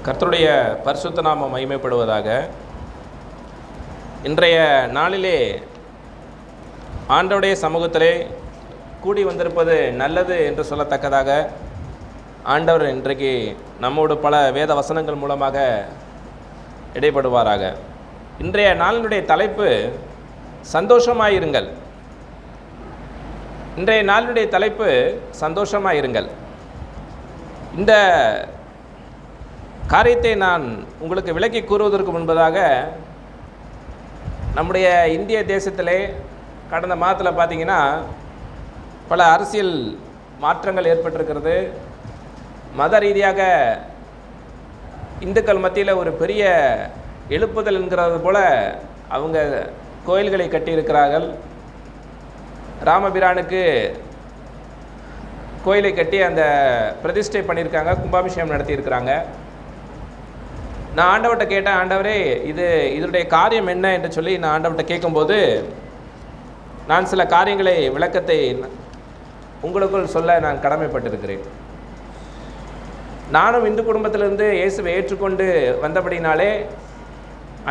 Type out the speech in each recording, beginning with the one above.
கர்த்தருடைய பரிசுத்த நாமம் மகிமைப்படுவதாக. இன்றைய நாளிலே ஆண்டவருடைய சமூகத்திலே கூடி வந்திருப்பது நல்லது என்று சொல்லத்தக்கதாக ஆண்டவர் இன்றைக்கு நம்மோடு பல வேத வசனங்கள் மூலமாக இடைப்படுவாராக. இன்றைய நாளினுடைய தலைப்பு சந்தோஷமாயிருங்கள். இன்றைய நாளினுடைய தலைப்பு சந்தோஷமாயிருங்கள். இந்த காரியத்தை நான் உங்களுக்கு விளக்கி கூறுவதற்கு முன்பதாக, நம்முடைய இந்திய தேசத்திலே கடந்த மாதத்தில் பார்த்திங்கன்னா பல அரசியல் மாற்றங்கள் ஏற்பட்டிருக்கிறது. மத ரீதியாக இந்துக்கள் மத்தியில் ஒரு பெரிய எழுப்புதல் என்கிறது போல அவங்க கோயில்களை கட்டியிருக்கிறார்கள். ராமபிரானுக்கு கோயிலை கட்டி அந்த பிரதிஷ்டை பண்ணியிருக்காங்க, கும்பாபிஷேகம் நடத்தியிருக்கிறாங்க. நான் ஆண்டவர்கிட்ட கேட்டேன், ஆண்டவரே இதனுடைய காரியம் என்ன என்று சொல்லி நான் ஆண்டவர்கிட்ட கேட்கும்போது, நான் சில காரியங்களை விளக்கத்தை உங்களுக்குள் சொல்ல நான் கடமைப்பட்டிருக்கிறேன். நானும் இந்து குடும்பத்திலிருந்து இயேசுவை ஏற்றுக்கொண்டு வந்தபடினாலே,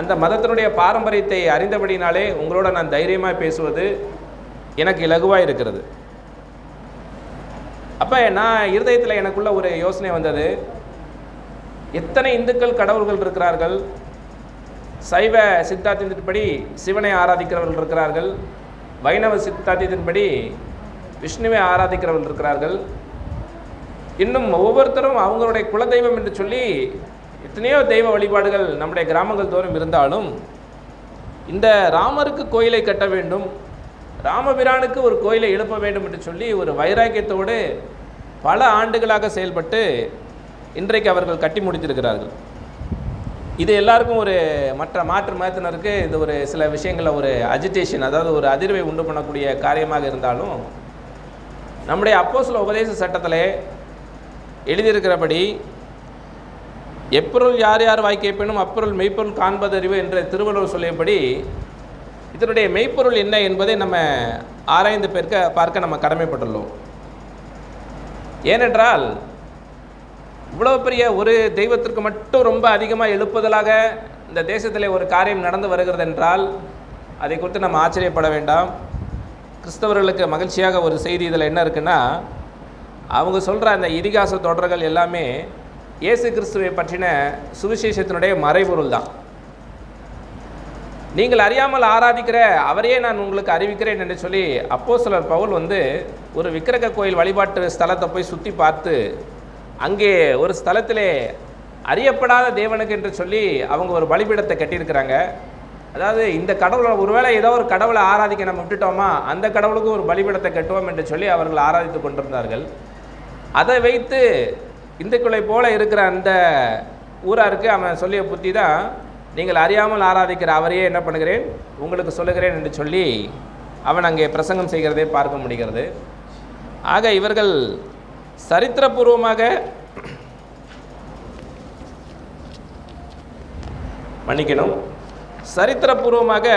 அந்த மதத்தினுடைய பாரம்பரியத்தை அறிந்தபடினாலே உங்களோட நான் தைரியமாக பேசுவது எனக்கு இலகுவாக இருக்கிறது. அப்போ நான் இருதயத்தில் எனக்குள்ள ஒரு யோசனை வந்தது. எத்தனை இந்துக்கள் கடவுள்கள் இருக்கிறார்கள். சைவ சித்தாந்தத்தின்படி சிவனை ஆராதிக்கிறவர்கள் இருக்கிறார்கள். வைணவ சித்தாந்தத்தின்படி விஷ்ணுவை ஆராதிக்கிறவர்கள் இருக்கிறார்கள். இன்னும் ஒவ்வொருத்தரும் அவங்களுடைய குலதெய்வம் என்று சொல்லி எத்தனையோ தெய்வ வழிபாடுகள் நம்முடைய கிராமங்கள் தோறும் இருந்தாலும், இந்த ராமருக்கு கோயிலை கட்ட வேண்டும், ராமபிரானுக்கு ஒரு கோயிலை எழுப்ப வேண்டும் என்று சொல்லி ஒரு வைராக்கியத்தோடு பல ஆண்டுகளாக செயல்பட்டு இன்றைக்கு அவர்கள் கட்டி முடித்திருக்கிறார்கள். இது எல்லாருக்கும் ஒரு மாற்று மதத்தினருக்கு இது ஒரு சில விஷயங்களில் ஒரு அஜிடேஷன், அதாவது ஒரு அதிர்வை உண்டு பண்ணக்கூடிய காரியமாக இருந்தாலும், நம்முடைய அப்போஸ்தல உபதேச சட்டத்திலே எழுதியிருக்கிறபடி எப்பொருள் யார் யார் வாய் கேட்பினும் அப்பொருள் மெய்ப்பொருள் காண்பதறிவு என்ற திருவள்ளுவர் சொல்லியபடி இதனுடைய மெய்ப்பொருள் என்ன என்பதை நம்ம ஆராய்ந்து பார்க்க நம்ம கடமைப்பட்டுள்ளோம். ஏனென்றால் இவ்வளோ பெரிய ஒரு தெய்வத்திற்கு மட்டும் ரொம்ப அதிகமாக எழுப்புதலாக இந்த தேசத்தில் ஒரு காரியம் நடந்து வருகிறது என்றால் அதை குறித்து நம்ம ஆச்சரியப்பட வேண்டாம். கிறிஸ்தவர்களுக்கு மகிழ்ச்சியாக ஒரு செய்தி இதில் என்ன இருக்குன்னா, அவங்க சொல்கிற அந்த இதிகாச தொடர்கள் எல்லாமே இயேசு கிறிஸ்துவை பற்றின சுவிசேஷத்தினுடைய மறைபொருள் தான். நீங்கள் அறியாமல் ஆராதிக்கிற அவரையே நான் உங்களுக்கு அறிவிக்கிறேன் என்று சொல்லி அப்போஸ்தலர் பவுல் ஒரு விக்கிரக கோயில் வழிபாட்டு ஸ்தலத்தை போய் சுற்றி பார்த்து, அங்கே ஒரு ஸ்தலத்திலே அறியப்படாத தேவனுக்கு என்று சொல்லி அவங்க ஒரு பலிபீடத்தை கட்டியிருக்கிறாங்க. அதாவது இந்த கடவுளை, ஒருவேளை ஏதோ ஒரு கடவுளை ஆராதிக்க நம்ம விட்டுட்டோமா, அந்த கடவுளுக்கு ஒரு பலிபீடத்தை கட்டுவோம் என்று சொல்லி அவர்கள் ஆராதித்து கொண்டிருந்தார்கள். அதை வைத்து இந்துக்களை போல இருக்கிற அந்த ஊராருக்கு அவன் சொல்லிய புத்தி தான், நீங்கள் அறியாமல் ஆராதிக்கிற அவரையே என்ன பண்ணுகிறேன் உங்களுக்கு சொல்லுகிறேன் என்று சொல்லி அவன் அங்கே பிரசங்கம் செய்கிறதே பார்க்க முடிகிறது. ஆக இவர்கள் சரித்திரபூர்வமாக சரித்திரபூர்வமாக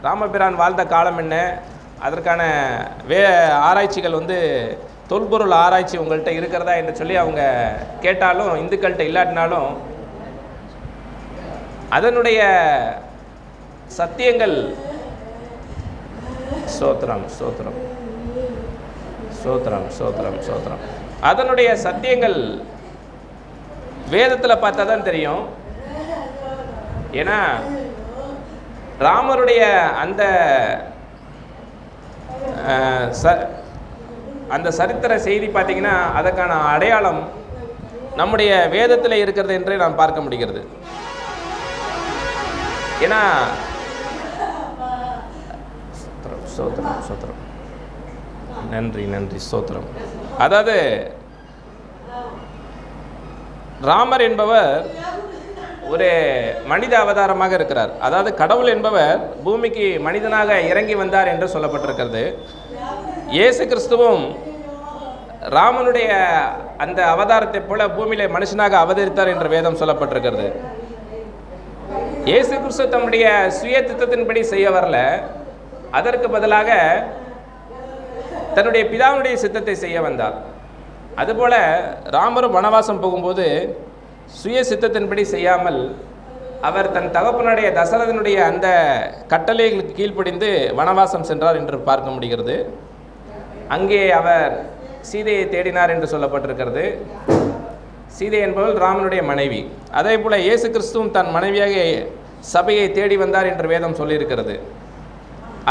ராமபிரான் வாழ்ந்த காலம் என்ன, அதற்கான ஆராய்ச்சிகள் தொல்பொருள் ஆராய்ச்சி உங்கள்கிட்ட இருக்கிறதா என்று சொல்லி அவங்க கேட்டாலும், இந்துக்கள்கிட்ட இல்லாட்டினாலும் அதனுடைய சத்தியங்கள் சோத்திரம் சோத்திரம் சோத்திரம் சோத்திரம் சோத்திரம் அதனுடைய சத்தியங்கள் வேதத்தில் பார்த்தா தான் தெரியும். ஏன்னா ராமருடைய அந்த சரித்திர செய்தி பார்த்தீங்கன்னா அதற்கான அடையாளம் நம்முடைய வேதத்தில் இருக்கிறது என்றே நாம் பார்க்க முடிகிறது. ஏன்னா சோத்திரம் சோத்திரம் நன்றி நன்றி சோத்திரம். அதாவது ராமர் என்பவர் ஒரு மனித அவதாரமாக இருக்கிறார். அதாவது கடவுள் என்பவர் பூமிக்கு மனிதனாக இறங்கி வந்தார் என்று சொல்லப்பட்டிருக்கிறது. இயேசு கிறிஸ்துவும் ராமனுடைய அந்த அவதாரத்தை போல பூமியிலே மனுஷனாக அவதரித்தார் என்று வேதம் சொல்லப்பட்டிருக்கிறது. இயேசு கிறிஸ்து தம்முடைய சுய திட்டத்தின்படி செய்ய வரல, அதற்கு பதிலாக தன்னுடைய பிதாவுடைய சித்தத்தை செய்ய வந்தார். அதுபோல ராமரும் வனவாசம் போகும்போது சுய சித்தத்தின்படி செய்யாமல் அவர் தன் தகப்பனுடைய தசரதனுடைய அந்த கட்டளைகளுக்கு கீழ்ப்படிந்து வனவாசம் சென்றார் என்று பார்க்க முடிகிறது. அங்கே அவர் சீதையை தேடினார் என்று சொல்லப்பட்டிருக்கிறது. சீதை என்பவள் ராமனுடைய மனைவி. அதே போல் இயேசு கிறிஸ்துவும் தன் மனைவியாக சபையை தேடி வந்தார் என்று வேதம் சொல்லியிருக்கிறது.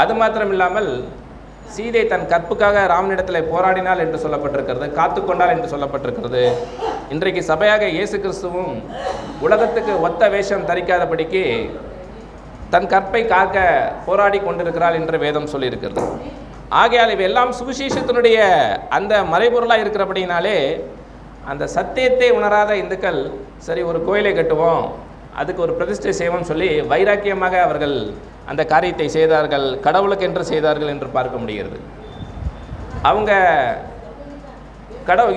அது மாத்திரமில்லாமல் சீதை தன் கற்புக்காக ராமனிடத்தில் போராடினாள் என்று சொல்லப்பட்டிருக்கிறது, காத்து கொண்டாள் என்று சொல்லப்பட்டிருக்கிறது. இன்றைக்கு சபையாக இயேசு கிறிஸ்துவும் உலகத்துக்கு ஒத்த வேஷம் தரிக்காதபடிக்கு தன் கற்பை காக்க போராடி கொண்டிருக்கிறாள் என்று வேதம் சொல்லியிருக்கிறது. ஆகையால் இவையெல்லாம் சுவிசேஷத்தினுடைய அந்த மறைபொருளாக இருக்கிறபடினாலே அந்த சத்தியத்தை உணராத இந்துக்கள் சரி ஒரு கோயிலை கட்டுவோம், அதுக்கு ஒரு பிரதிஷ்டை செய்வோம் சொல்லி வைராக்கியமாக அவர்கள் அந்த காரியத்தை செய்தார்கள், கடவுளுக்கு என்று செய்தார்கள் என்று பார்க்க முடிகிறது. அவங்க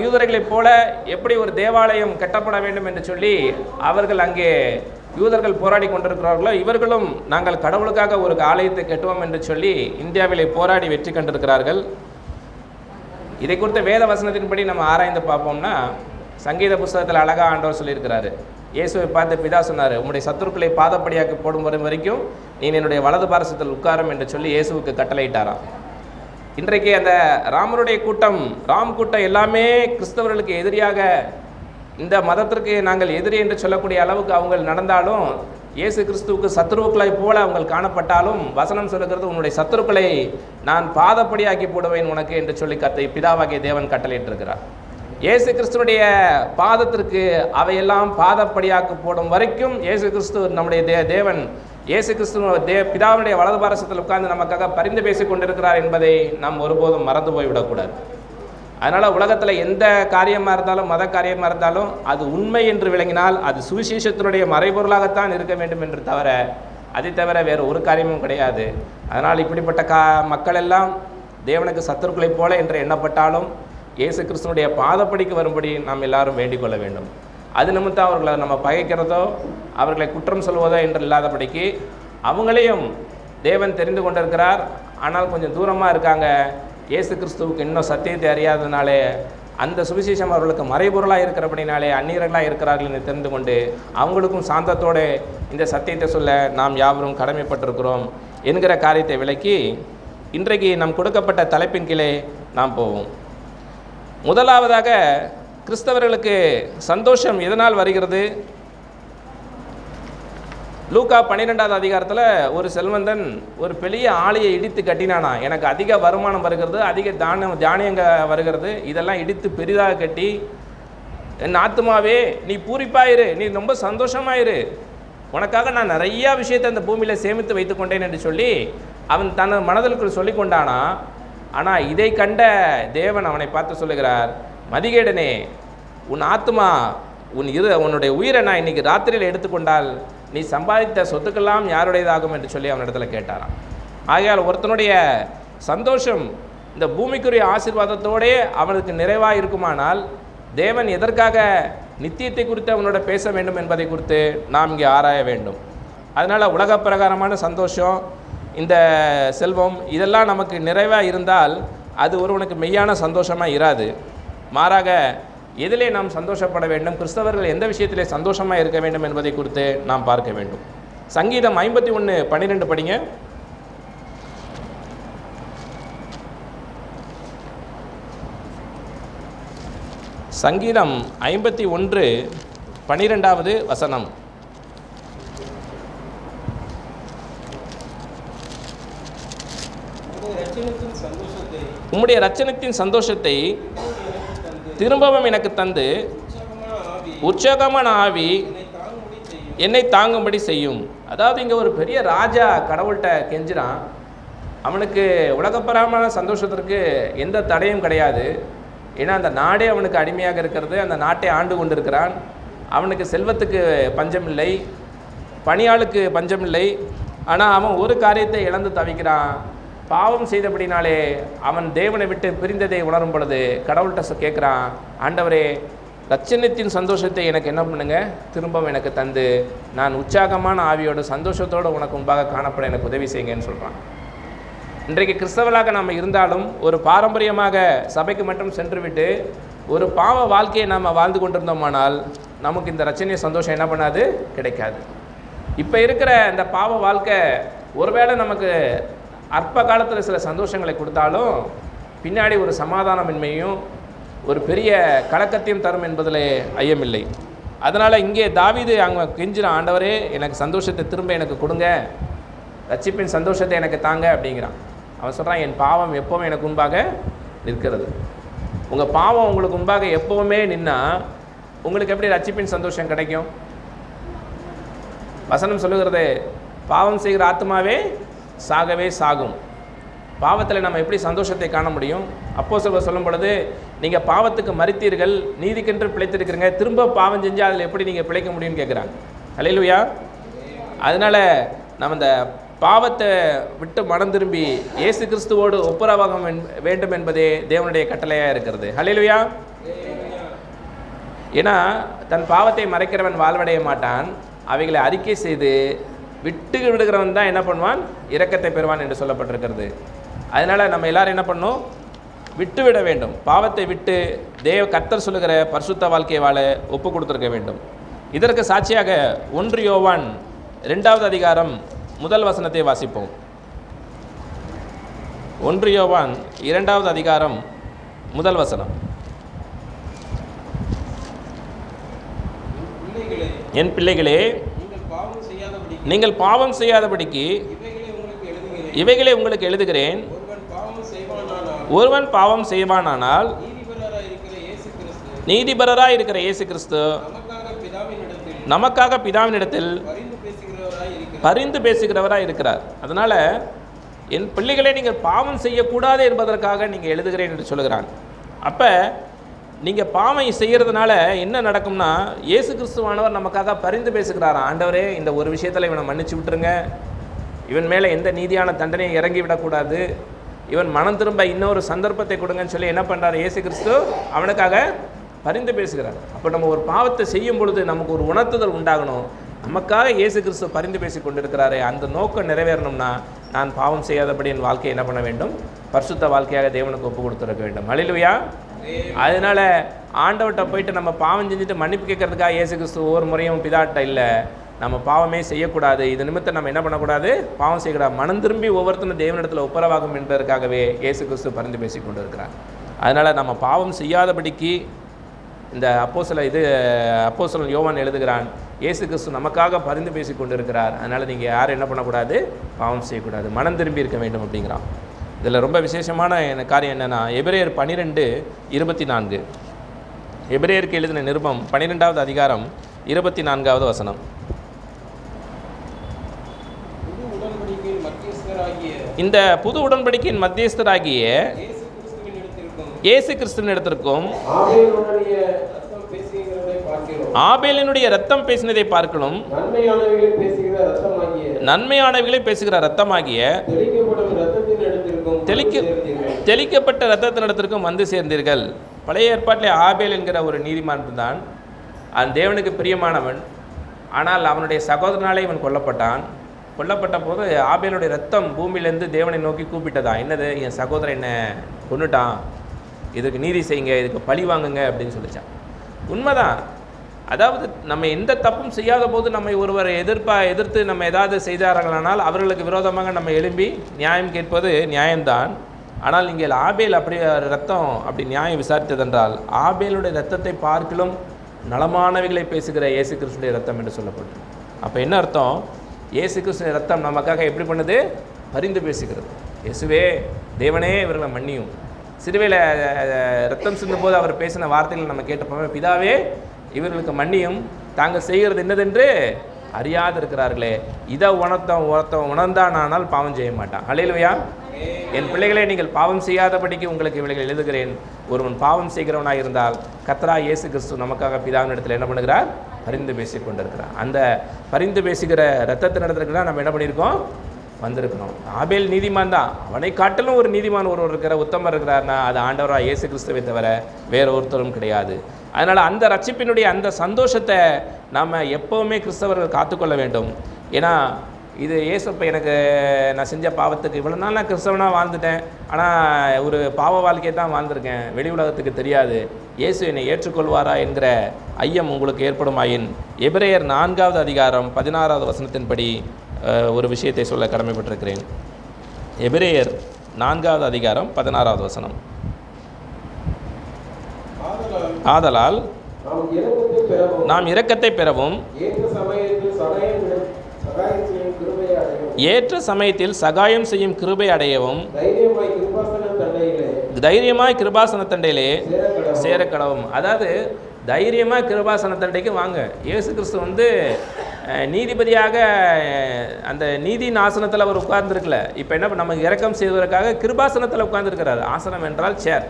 யூதர்களைப் போல எப்படி ஒரு தேவாலயம் கட்டப்பட வேண்டும் என்று சொல்லி அவர்கள் அங்கே யூதர்கள் போராடி கொண்டிருக்கிறார்களோ, இவர்களும் நாங்கள் கடவுளுக்காக ஒரு ஆலயத்தை கட்டுவோம் என்று சொல்லி இந்தியாவிலே போராடி வெற்றி கண்டிருக்கிறார்கள். இதை குறித்த வேத வசனத்தின்படி நம்ம ஆராய்ந்து பார்ப்போம்னா, சங்கீத புஸ்தகத்தில் அழகாக ஆண்டவர் சொல்லியிருக்கிறாரு. இயேசுவை பார்த்து பிதா சொன்னார், உம்முடைய சத்துருக்களை பாதப்படியாக்கி போடும் வரைக்கும் நீ என்னுடைய வலது பாரசத்தில் உட்காரும் என்று சொல்லி இயேசுவுக்கு கட்டளையிட்டாராம். இன்றைக்கு அந்த ராமருடைய கூட்டம், ராம் கூட்டம் எல்லாமே கிறிஸ்தவர்களுக்கு எதிரியாக, இந்த மதத்திற்கு நாங்கள் எதிரி என்று சொல்லக்கூடிய அளவுக்கு அவங்க நடந்தாலும், இயேசு கிறிஸ்துவுக்கு சத்துருக்களை போல அவங்க காணப்பட்டாலும், வசனம் சொல்லுகிறது உன்னுடைய சத்துருக்களை நான் பாதப்படியாக்கி போடுவேன் உனக்கு என்று சொல்லி பிதாவாகிய தேவன் கட்டளையிட்டிருக்கிறார். இயேசு கிறிஸ்துவனுடைய பாதத்திற்கு அவையெல்லாம் பாதப்படியாக்கி போடும் வரைக்கும் இயேசு கிறிஸ்து நம்முடைய தேவன் இயேசு கிறிஸ்து பிதாவுடைய வலது பாரசத்தில் உட்கார்ந்து நமக்காக பரிந்து பேசி கொண்டிருக்கிறார் என்பதை நாம் ஒருபோதும் மறந்து போய்விடக்கூடாது. அதனால் உலகத்தில் எந்த காரியமாக இருந்தாலும், மத காரியமாக இருந்தாலும், அது உண்மை என்று விளங்கினால் அது சுவிசேஷத்தினுடைய மறைபொருளாகத்தான் இருக்க வேண்டும் என்று தவிர, அதை தவிர வேறு ஒரு காரியமும் கிடையாது. அதனால் இப்படிப்பட்ட மக்கள் எல்லாம் தேவனுக்கு சத்துருக்களைப் போல என்று எண்ணப்பட்டாலும் இயேசு கிறிஸ்துவனுடைய பாதப்படிக்கு வரும்படி நாம் எல்லாரும் வேண்டிக் கொள்ள வேண்டும். அது நிமித்தம் அவர்களை நம்ம பகைக்கிறதோ அவர்களை குற்றம் சொல்வதோ என்று இல்லாதபடிக்கு அவங்களையும் தேவன் தெரிந்து கொண்டிருக்கிறார். ஆனால் கொஞ்சம் தூரமாக இருக்காங்க, இயேசு கிறிஸ்துவுக்கு இன்னும் சத்தியத்தை அறியாததுனாலே, அந்த சுவிசேஷம் அவர்களுக்கு மறைபொருளாக இருக்கிறபடினாலே அந்நியர்களாக இருக்கிறார்கள் என்று தெரிந்து கொண்டு அவங்களுக்கும் சாந்தத்தோடு இந்த சத்தியத்தை சொல்ல நாம் யாவரும் கடமைப்பட்டிருக்கிறோம் என்கிற காரியத்தை விளக்கி இன்றைக்கு நம் கொடுக்கப்பட்ட தலைப்பின் கீழே நாம் போவோம். முதலாவதாக கிறிஸ்தவர்களுக்கு சந்தோஷம் எதனால் வருகிறது? லூக்கா 12வது அதிகாரத்தில் ஒரு செல்வந்தன் ஒரு பெரிய ஆலையை இடித்து கட்டினானா, எனக்கு அதிக வருமானம் வருகிறது, அதிக தானியங்க வருகிறது, இதெல்லாம் இடித்து பெரிதாக கட்டி, என் ஆத்துமாவே நீ பூரிப்பாயிரு, நீ ரொம்ப சந்தோஷமாயிரு, உனக்காக நான் நிறையா விஷயத்தை அந்த பூமியில் சேமித்து வைத்து கொண்டேன் என்று சொல்லி அவன் தன் மனதிற்குள் சொல்லி கொண்டானா. ஆனால் இதை கண்ட தேவன் அவனை பார்த்து சொல்லுகிறார், மதிகேடனே, உன் ஆத்மா உன்னுடைய உயிரை நான் இன்றைக்கி ராத்திரியில் எடுத்துக்கொண்டால் நீ சம்பாதித்த சொத்துக்கெல்லாம் யாருடையதாகும் என்று சொல்லி அவனிடத்துல கேட்டாராம். ஆகையால் ஒருத்தனுடைய சந்தோஷம் இந்த பூமிக்குரிய ஆசீர்வாதத்தோடே அவனுக்கு நிறைவாக இருக்குமானால் தேவன் எதற்காக நித்தியத்தை குறித்து அவனோட பேச வேண்டும் என்பதை குறித்து நாம் இங்கே ஆராய வேண்டும். அதனால் உலக பிரகாரமான சந்தோஷம், இந்த செல்வம், இதெல்லாம் நமக்கு நிறைவாக இருந்தால் அது ஒருவனுக்கு மெய்யான சந்தோஷமாக இராது. மாறாக எதிலே நாம் சந்தோஷப்பட வேண்டும், கிறிஸ்தவர்கள் எந்த விஷயத்திலே சந்தோஷமாக இருக்க வேண்டும் என்பதை குறித்து நாம் பார்க்க வேண்டும். சங்கீதம் 51:12 படிங்க. சங்கீதம் 51:12 வசனம். உம்முடைய இரட்சணத்தின் சந்தோஷத்தை திரும்பவும் எனக்கு தந்து உற்சாகமான ஆவி என்னை தாங்கும்படி செய்யும். அதாவது இங்கே ஒரு பெரிய ராஜா கடவுள்கிட்ட கெஞ்சுறான். அவனுக்கு உலகப்பரமான சந்தோஷத்திற்கு எந்த தடையும் கிடையாது. ஏன்னா அந்த நாடே அவனுக்கு அடிமையாக இருக்கிறது, அந்த நாட்டை ஆண்டு கொண்டிருக்கிறான். அவனுக்கு செல்வத்துக்கு பஞ்சமில்லை, பணியாளுக்கு பஞ்சமில்லை. ஆனால் அவன் ஒரு காரியத்தை இழந்து தவிக்கிறான். பாவம் செய்தபடினாலே அவன் தேவனை விட்டு பிரிந்ததை உணரும் பொழுது கடவுள்கிட்ட கேட்குறான், ஆண்டவரே, இரட்சணத்தின் சந்தோஷத்தை எனக்கு என்ன பண்ணுங்க, திரும்பவும் எனக்கு தந்து நான் உற்சாகமான ஆவியோடு சந்தோஷத்தோடு உனக்கு முன்பாக காணப்பட எனக்கு உதவி செய்யுங்கன்னு சொல்கிறான். இன்றைக்கு கிறிஸ்தவர்களாக நாம் இருந்தாலும் ஒரு பாரம்பரியமாக சபைக்கு மட்டும் சென்றுவிட்டு ஒரு பாவ வாழ்க்கையை நாம் வாழ்ந்து கொண்டிருந்தோமானால் நமக்கு இந்த ரட்சணிய சந்தோஷம் என்ன பண்ணாது, கிடைக்காது. இப்போ இருக்கிற இந்த பாவ வாழ்க்கை ஒருவேளை நமக்கு அற்ப காலத்தில் சில சந்தோஷங்களை கொடுத்தாலும் பின்னாடி ஒரு சமாதானமின்மையும் ஒரு பெரிய கலக்கத்தையும் தரும் என்பதில் ஐயமில்லை. அதனால் இங்கே தாவீது அங்கே கெஞ்சின, ஆண்டவரே எனக்கு சந்தோஷத்தை திரும்ப எனக்கு கொடுங்க, ரட்சிப்பின் சந்தோஷத்தை எனக்கு தாங்க அப்படிங்கிறான். அவன் சொல்கிறான், என் பாவம் எப்போவும் எனக்கு முன்பாக நிற்கிறது. உங்கள் பாவம் உங்களுக்கு முன்பாக எப்போவுமே நின்னா உங்களுக்கு எப்படி ரட்சிப்பின் சந்தோஷம் கிடைக்கும்? வசனம் சொல்லுகிறது, பாவம் செய்கிற ஆத்மாவே சாகவே சாகும். பாவத்தில் நம்ம எப்படி சந்தோஷத்தை காண முடியும்? அப்போஸ்தலர் சொல்லும் பொழுது, நீங்கள் பாவத்துக்கு மரித்தீர்கள், நீதிக்கென்று பிழைத்திருக்கிறீங்க, திரும்ப பாவம் செஞ்சால் அதில் எப்படி நீங்கள் பிழைக்க முடியும்னு கேட்குறாங்க. அல்லேலூயா. அதனால் நம்ம இந்த பாவத்தை விட்டு மனம் திரும்பி இயேசு கிறிஸ்துவோடு ஒப்புரவாக வேண்டும் என்பதே தேவனுடைய கட்டளையாக இருக்கிறது. அல்லேலூயா. ஏன்னா தன் பாவத்தை மறைக்கிறவன் வாழ்வடைய மாட்டான், அவைகளை அறிக்கை செய்து விட்டு விடுகிறவன் தான் என்ன பண்ணுவான், இரக்கத்தை பெறுவான் என்று சொல்லப்பட்டிருக்கிறது. அதனால் நம்ம எல்லாரும் என்ன பண்ணணும், விட்டுவிட வேண்டும். பாவத்தை விட்டு கர்த்தர் சொல்லுகிற பரிசுத்த வாழ்க்கையை வாழ ஒப்பு கொடுத்துருக்க வேண்டும். இதற்கு சாட்சியாக 1 யோவான் 2வது அதிகாரம் 1 வசனத்தை வாசிப்போம். 1 யோவான் 2வது அதிகாரம் 1 வசனம். என் பிள்ளைகளே, நீங்கள் பாவம் செய்யாதபடிக்கு இவைகளை உங்களுக்கு எழுதுகிறேன். ஒருவன் பாவம் செய்வானானால் நீதிபரராய் இருக்கிற இயேசு கிறிஸ்து நமக்காக பிதாவினிடத்தில் பரிந்து பேசுகிறவராய் இருக்கிறார். அதனால் என் பிள்ளைகளே, நீங்கள் பாவம் செய்யக்கூடாது என்பதற்காக நீங்கள் எழுதுகிறேன் என்று சொல்லுகிறான். அப்போ நீங்கள் பாவம் செய்கிறதுனால என்ன நடக்கும்னா, இயேசு கிறிஸ்துவானவர் நமக்காக பரிந்து பேசுகிறாராம். ஆண்டவரே, இந்த ஒரு விஷயத்தில் இவனை மன்னிச்சு விட்டுருங்க, இவன் மேலே எந்த நீதியான தண்டனையை இறங்கி விடக்கூடாது, இவன் மனம் திரும்ப இன்னொரு சந்தர்ப்பத்தை கொடுங்கன்னு சொல்லி என்ன பண்ணுறாரு, இயேசு கிறிஸ்து அவனுக்காக பரிந்து பேசுகிறார். அப்போ நம்ம ஒரு பாவத்தை செய்யும் பொழுது நமக்கு ஒரு உணர்த்துதல் உண்டாகணும், நமக்காக இயேசு கிறிஸ்து பரிந்து பேசி கொண்டிருக்கிறாரே, அந்த நோக்கம் நிறைவேறணும்னா நான் பாவம் செய்யாதபடி என் வாழ்க்கையை என்ன பண்ண வேண்டும், பரிசுத்த வாழ்க்கையாக தேவனுக்கு ஒப்பு கொடுத்துருக்க வேண்டும். அல்லேலூயா. அதனால் ஆண்டவர்கிட்ட போயிட்டு நம்ம பாவம் செஞ்சுட்டு மன்னிப்பு கேட்கறதுக்காக இயேசு கிறிஸ்து ஒவ்வொரு முறையும் பிதாட்ட இல்லை, நம்ம பாவமே செய்யக்கூடாது, இது நிமித்தம் நம்ம என்ன பண்ணக்கூடாது, பாவம் செய்யக்கூடாது, மனம் திரும்பி ஒவ்வொருத்தரும் தேவனிடத்தில் ஒப்புரவாகும் என்பதற்காகவே இயேசு கிறிஸ்து பரிந்து பேசி கொண்டு இருக்கிறார். அதனால் நம்ம பாவம் செய்யாதபடிக்கு இந்த அப்போஸ்தலன் யோவான் எழுதுகிறான், இயேசு கிறிஸ்து நமக்காக பரிந்து பேசி கொண்டு இருக்கிறார். அதனால் நீங்கள் யாரும் என்ன பண்ணக்கூடாது, பாவம் செய்யக்கூடாது, மனம் திரும்பி இருக்க வேண்டும் அப்படிங்கிறான். இதில் ரொம்ப விசேஷமான காரியம் என்னென்னா, எபிரேயர் 12:24, எபிரேயருக்கு எழுதின நிருபம் 12வது அதிகாரம் 24வது வசனம். இந்த புது உடன்படிக்கையின் மத்தியஸ்தராகிய இயேசு கிறிஸ்துவின் இடத்திற்கும் ஆபேலினுடைய ரத்தம் பேசினதை பார்க்கணும், நன்மையானவைகளை பேசுகிற ரத்தமாகிய தெளிக்கப்பட்ட ரத்தத்தினிடத்திற்கும் வந்து சேர்ந்தீர்கள். பழைய ஏற்பாட்டில் ஆபேல் என்கிற ஒரு நீதிமான் தான், அந்த தேவனுக்கு பிரியமானவன். ஆனால் அவனுடைய சகோதரனாலே இவன் கொல்லப்பட்டான். கொல்லப்பட்ட போது ஆபேலுடைய ரத்தம் பூமியிலேருந்து தேவனை நோக்கி கூப்பிட்டதான், என்னது, என் சகோதரன் என்னை கொன்னுட்டான், இதுக்கு நீதி செய்யுங்க, இதுக்கு பழி வாங்குங்க அப்படின்னு சொல்லிச்சான். உண்மைதான். அதாவது நம்ம எந்த தப்பும் செய்யாத போது நம்மை ஒருவர் எதிர்த்து நம்ம ஏதாவது செய்தார்களானால் அவர்களுக்கு விரோதமாக நம்ம எழும்பி நியாயம் கேட்பது நியாயம்தான். ஆனால் இங்கே ஆபேல் அப்படி ரத்தம் அப்படி நியாயம் விசாரித்ததென்றால் ஆபேலுடைய ரத்தத்தை பார்க்கிலும் நலமானவைகளை பேசுகிற இயேசு கிறிஸ்துடைய ரத்தம் என்று சொல்லப்படும். அப்போ என்ன அர்த்தம், இயேசு கிறிஸ்துடைய ரத்தம் நமக்காக எப்படி பண்ணுது, பரிந்து பேசுகிறது. இயேசுவே, தேவனே இவர்களை மன்னியும். சிறுவையில் ரத்தம் சிந்தும் போது அவர் பேசின வார்த்தைகள் நம்ம கேட்டப்போமே, பிதாவே இவர்களுக்கு மன்னியும், தாங்கள் செய்கிறது என்னதென்று அறியாது இருக்கிறார்களே. இதை உணர்ந்தானால் பாவம் செய்ய மாட்டான். அல்லேலூயா. என் பிள்ளைகளே, நீங்கள் பாவம் செய்யாதபடிக்கு உங்களுக்கு இவர்கள் எழுதுகிறேன். ஒருவன் பாவம் செய்கிறவனாக இருந்தால் கர்த்தராகிய இயேசு கிறிஸ்து நமக்காக பிதாவின் இடத்துல என்ன பண்ணுகிறார், பரிந்து பேசி கொண்டிருக்கிறார். அந்த பரிந்து பேசுகிற ரத்தத்தின் இடத்துக்கு தான் நம்ம என்ன பண்ணியிருக்கோம், வந்திருக்கணும். ஆபேல் நீதிமான் தான், அவனை காட்டிலும் ஒரு நீதிமான் ஒருவர் இருக்கிற உத்தமர் இருக்கிறார்னா அது ஆண்டவராக இயேசு கிறிஸ்துவை தவிர வேற ஒருத்தரும் கிடையாது. அதனால் அந்த ரட்சிப்பினுடைய அந்த சந்தோஷத்தை நாம் எப்போவுமே கிறிஸ்தவர்கள் காத்துக்கொள்ள வேண்டும். ஏன்னா இது இயேசுப்ப எனக்கு நான் செஞ்ச பாவத்துக்கு இவ்வளோ நாள் நான் கிறிஸ்தவனாக வாழ்ந்துட்டேன், ஆனால் ஒரு பாவ வாழ்க்கையை தான் வாழ்ந்திருக்கேன், வெளி உலகத்துக்கு தெரியாது, இயேசு என்னை ஏற்றுக்கொள்வாரா என்கிற ஐயம் உங்களுக்கு ஏற்படுமாயின் எபிரேயர் 4வது அதிகாரம் 16வது வசனத்தின்படி ஒரு விஷயத்தை சொல்ல கடமைப்பட்டிருக்கிறேன். எபிரேயர் 4வது அதிகாரம் 16வது வசனம். ஆதலால் நாம் இரக்கத்தை பெறவும் ஏற்ற சமயத்தில் சகாயம் செய்யும் கிருபை அடையவும் தைரியமாய் கிருபாசன தண்டையிலே சேரக்கடவும். அதாவது தைரியமாக கிருபாசன தண்டைக்கு வாங்க. இயேசு கிறிஸ்து நீதிபதியாக அந்த நீதி ஆசனத்தில் அவர் உட்கார்ந்துருக்கல. இப்போ என்ன நமக்கு இரக்கம் செய்வதற்காக கிருபாசனத்தில் உட்கார்ந்துருக்கிறார். ஆசனம் என்றால் சேர்,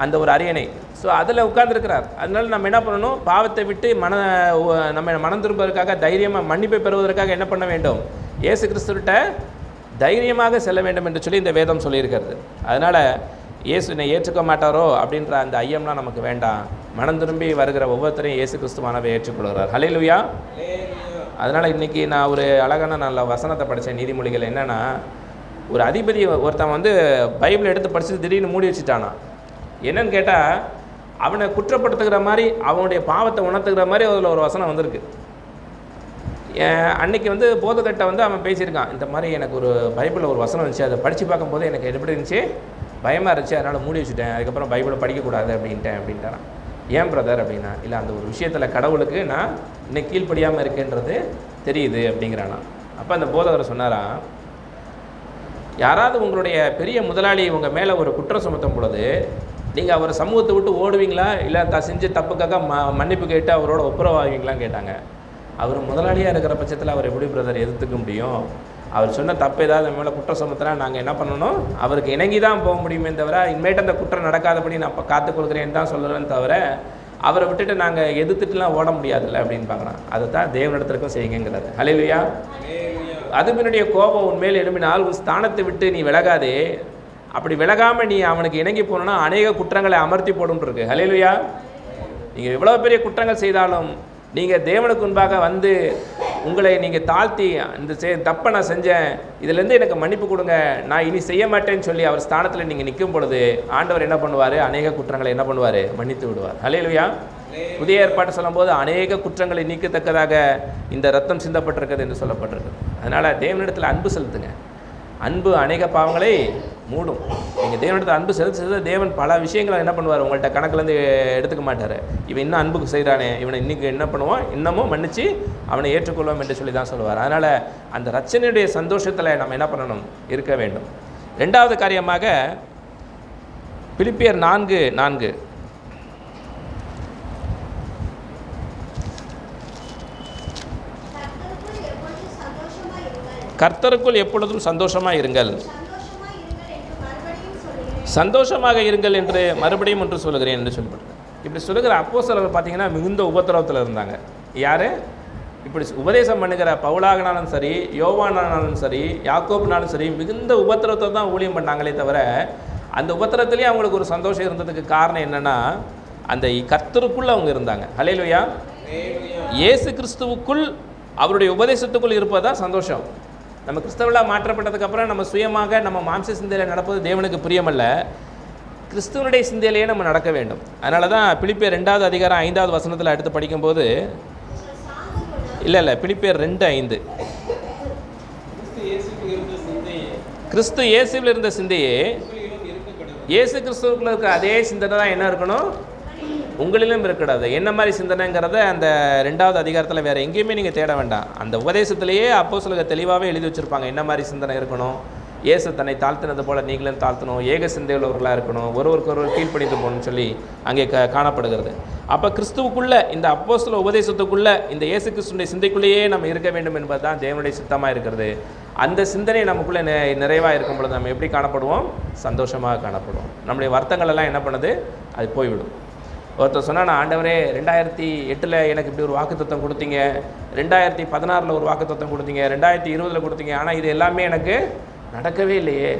அந்த ஒரு அரியணை. ஸோ அதில் உட்கார்ந்துருக்கிறார். அதனால நம்ம என்ன பண்ணணும்? பாவத்தை விட்டு நம்ம மனம் திரும்புவதற்காக, தைரியமாக மன்னிப்பை பெறுவதற்காக என்ன பண்ண வேண்டும்? இயேசு கிறிஸ்துவிட்ட தைரியமாக செல்ல வேண்டும் என்று சொல்லி இந்த வேதம் சொல்லியிருக்கிறது. அதனால் இயேசு என்னை ஏற்றுக்க மாட்டாரோ அப்படின்ற அந்த ஐயம்லாம் நமக்கு வேண்டாம். மனம் திரும்பி வருகிற ஒவ்வொருத்தரையும் இயேசு கிறிஸ்துவானவை ஏற்றுக்கொள்கிறார். ஹல்லேலூயா. அதனால் இன்றைக்கி நான் ஒரு அழகான நல்ல வசனத்தை படித்தேன் நீதிமொழிகள். என்னென்னா, ஒரு அதிபதி ஒருத்தன் பைபிள் எடுத்து படித்து திடீர்னு மூடி வச்சுட்டானா. என்னன்னு கேட்டால், அவனை குற்றப்படுத்துகிற மாதிரி, அவனுடைய பாவத்தை உணர்த்துக்கிற மாதிரி அதில் ஒரு வசனம் வந்திருக்கு. அன்றைக்கி போதகட்ட அவன் பேசியிருக்கான், இந்த மாதிரி எனக்கு ஒரு பைபிளில் ஒரு வசனம் இருந்துச்சு, அதை படித்து பார்க்கும்போது எனக்கு எப்படி இருந்துச்சு, பயமாக இருந்துச்சு, அதனால் மூடி வச்சுட்டேன், அதுக்கப்புறம் பைபிளை படிக்கக்கூடாது அப்படின்ட்டான். ஏன் பிரதர் அப்படின்னா, இல்லை அந்த ஒரு விஷயத்தில் கடவுளுக்கு நான் இன்னைக்கு கீழ்ப்படியாமல் இருக்கேன்றது தெரியுது அப்படிங்கிறானா. அப்போ அந்த போதகர் சொன்னாராம், யாராவது உங்களுடைய பெரிய முதலாளி உங்கள் மேலே ஒரு குற்றம் சுமத்தும் பொழுது நீங்கள் அவர் சமூகத்தை விட்டு ஓடுவீங்களா, இல்லை செஞ்ச தப்புக்காக மன்னிப்பு கேட்டு அவரோட ஒப்புரவாவீங்களான்னு கேட்டாங்க. அவர் முதலாளியாக இருக்கிற பட்சத்தில் அவர் எப்படி பிரதர் எதிர்த்துக்க முடியும்? அவர் சொன்ன தப்பு ஏதாவது மேலே குற்றம் சுமத்தினா நாங்கள் என்ன பண்ணணும்? அவருக்கு இணங்கி தான் போக முடியுமே தவிர, இனிமேட்டு அந்த குற்றம் நடக்காதபடி நான் இப்போ காத்துக்கொள்கிறேன்னு தான் சொல்கிறேன்னு தவிர, அவரை விட்டுட்டு நாங்கள் எதிர்த்துட்டுலாம் ஓட முடியாதுல்ல அப்படின்னு பார்க்கலாம். அதை தான் தேவனிடத்திற்கும் செய்யுங்கிறாரு. ஹல்லேலூயா. அதுபினுடைய கோபம் உன்மேல் எழும்பினால் உன் ஸ்தானத்தை விட்டு நீ விலகாதே. அப்படி விலகாமல் நீ அவனுக்கு இணங்கி போனோன்னா அநேக குற்றங்களை அமர்த்தி போடும்ன்றிருக்கு. ஹல்லேலூயா. நீங்கள் எவ்வளோ பெரிய குற்றங்கள் செய்தாலும் நீங்கள் தேவனுக்கு முன்பாக உங்களை நீங்கள் தாழ்த்தி, இந்த தப்பை நான் செஞ்சேன், இதுலேருந்து எனக்கு மன்னிப்பு கொடுங்க, நான் இனி செய்ய மாட்டேன்னு சொல்லி அவர் ஸ்தானத்தில் நீங்கள் நிற்கும் பொழுது ஆண்டவர் என்ன பண்ணுவார்? அநேக குற்றங்களை என்ன பண்ணுவார்? மன்னித்து விடுவார். ஹல்லேலூயா. புதிய ஏற்பாடு சொல்லும்போது அநேக குற்றங்களை நீக்கத்தக்கதாக இந்த ரத்தம் சிந்தப்பட்டிருக்கிறது என்று சொல்லப்பட்டிருக்கு. அதனால் தேவனிடத்தில் அன்பு செலுத்துங்க. அன்பு அநேக பாவங்களை மூடும். நீங்கள் தேவனிடத்தில் அன்பு செலுத்த தேவன் பல விஷயங்களை என்ன பண்ணுவார்? உங்கள்கிட்ட கணக்குலேருந்து எடுத்துக்க மாட்டார். இவன் இன்னும் அன்புக்கு செய்கிறானே, இவனை இன்றைக்கி என்ன பண்ணுவான்? இன்னமும் மன்னித்து அவனை ஏற்றுக்கொள்வோம் என்று சொல்லி தான் சொல்லுவார். அதனால் அந்த ரட்சணையுடைய சந்தோஷத்தில் நம்ம என்ன பண்ணணும்? இருக்க வேண்டும். ரெண்டாவது காரியமாக பிலிப்பியர் 4:4 கர்த்தருக்குள் எப்பொழுதும் சந்தோஷமாக இருங்கள், சந்தோஷமாக இருங்கள் என்று மறுபடியும் ஒன்று சொல்லுகிறேன் என்று சொல்லப்பட்டிருக்கு. இப்படி சொல்லுகிற அப்போஸ்தலர்கள் பார்த்தீங்கன்னா மிகுந்த உபத்திரவத்தில் இருந்தாங்க. யார்? இப்படி உபதேசம் பண்ணுகிற பவுலாகனாலும் சரி, யோவானாலும் சரி, யாக்கோபுனாலும் சரி, மிகுந்த உபத்திரவத்தை தான் ஊழியம் பண்ணாங்களே தவிர, அந்த உபத்திரத்திலேயே அவங்களுக்கு ஒரு சந்தோஷம் இருந்ததுக்கு காரணம் என்னென்னா, அந்த கர்த்தருக்குள் அவங்க இருந்தாங்க. ஹல்லேலூயா. இயேசு கிறிஸ்துவுக்குள் அவருடைய உபதேசத்துக்குள் இருப்பது தான் சந்தோஷம். நம்ம கிறிஸ்தவர்களாக மாற்றப்பட்டதுக்கப்புறம் நம்ம சுயமாக நம்ம மாம்ச சிந்தையில் நடப்பது தேவனுக்கு பிரியமல்ல, கிறிஸ்துவனுடைய சிந்தையிலேயே நம்ம நடக்க வேண்டும். அதனால தான் பிலிப்பியர் 2வது அதிகாரம் 5வது வசனத்தில் அடுத்து படிக்கும்போது, இல்லை பிலிப்பியர் 2:5, கிறிஸ்து இயேசுவில் இருந்த சிந்தையே இயேசு கிறிஸ்துவுக்குள்ள இருக்கிற அதே சிந்தனை தான் என்ன இருக்கணும்? உங்களிலும் இருக்கக்கூடாது. என்ன மாதிரி சிந்தனைங்கிறத அந்த 2வது அதிகாரத்தில் வேறு எங்கேயுமே நீங்கள் தேட வேண்டாம். அந்த உபதேசத்திலேயே அப்போஸ்தலர்கள் தெளிவாகவே எழுதி வச்சுருப்பாங்க என்ன மாதிரி சிந்தனை இருக்கணும். இயேசு தன்னை தாழ்த்தினது போல் நீங்களும் தாழ்த்தணும், ஏக சிந்தையுள்ளவர்களாக இருக்கணும், ஒருவருக்கு கீழ்ப்படிந்து போகணும்னு சொல்லி அங்கே காணப்படுகிறது. அப்போ கிறிஸ்துவுக்குள்ளே, இந்த அப்போஸ்தல உபதேசத்துக்குள்ளே, இந்த இயேசு கிறிஸ்துடைய சிந்தைக்குள்ளேயே நம்ம இருக்க வேண்டும் என்பது தான் தேவனுடைய சித்தமாக இருக்கிறது. அந்த சிந்தனை நமக்குள்ளே நிறைவாக இருக்கும் பொழுது நம்ம எப்படி காணப்படுவோம்? சந்தோஷமாக காணப்படுவோம். நம்முடைய வருத்தங்கள் எல்லாம் என்ன பண்ணுது? அது போய்விடும். ஒருத்தர் சொன்னால், நான் ஆண்டவரே 2008 எனக்கு இப்படி ஒரு வாக்குத்தத்தம் கொடுத்தீங்க, 2016 ஒரு வாக்குத்தத்தம் கொடுத்தீங்க, 2020 கொடுத்தீங்க, ஆனால் இது எல்லாமே எனக்கு நடக்கவே இல்லையே.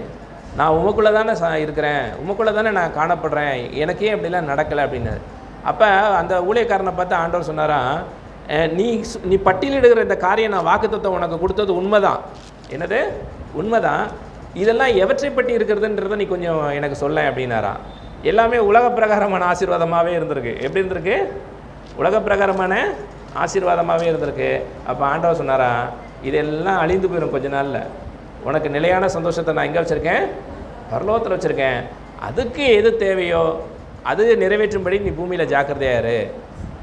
நான் உமக்குள்ளே தானே இருக்கிறேன், உமக்குள்ளே தானே நான் காணப்படுறேன், எனக்கே அப்படிலாம் நடக்கலை அப்படின்னாரு. அப்போ அந்த ஊழியக்காரனை பார்த்து ஆண்டவர் சொன்னாராம், நீ பட்டியலிடுகிற இந்த காரியம் நான் வாக்குத்தத்தம் உனக்கு கொடுத்தது உண்மைதான். என்னது? உண்மைதான். இதெல்லாம் எவற்றை பற்றி இருக்கிறதுன்றதை நீ கொஞ்சம் எனக்கு சொல்ல அப்படின்னாராம். எல்லாமே உலக பிரகாரமான ஆசீர்வாதமாகவே இருந்திருக்கு. எப்படி இருந்திருக்கு? உலக பிரகாரமான ஆசீர்வாதமாகவே இருந்திருக்கு. அப்போ ஆண்டவர் சொன்னாரா, இதெல்லாம் அழிந்து போயிடும் கொஞ்ச நாளில், உனக்கு நிலையான சந்தோஷத்தை நான் எங்கே வச்சுருக்கேன்? பரலோகத்தில் வச்சுருக்கேன். அதுக்கு எது தேவையோ அது நிறைவேற்றும்படி நீ பூமியில் ஜாக்கிரதையாக இரு.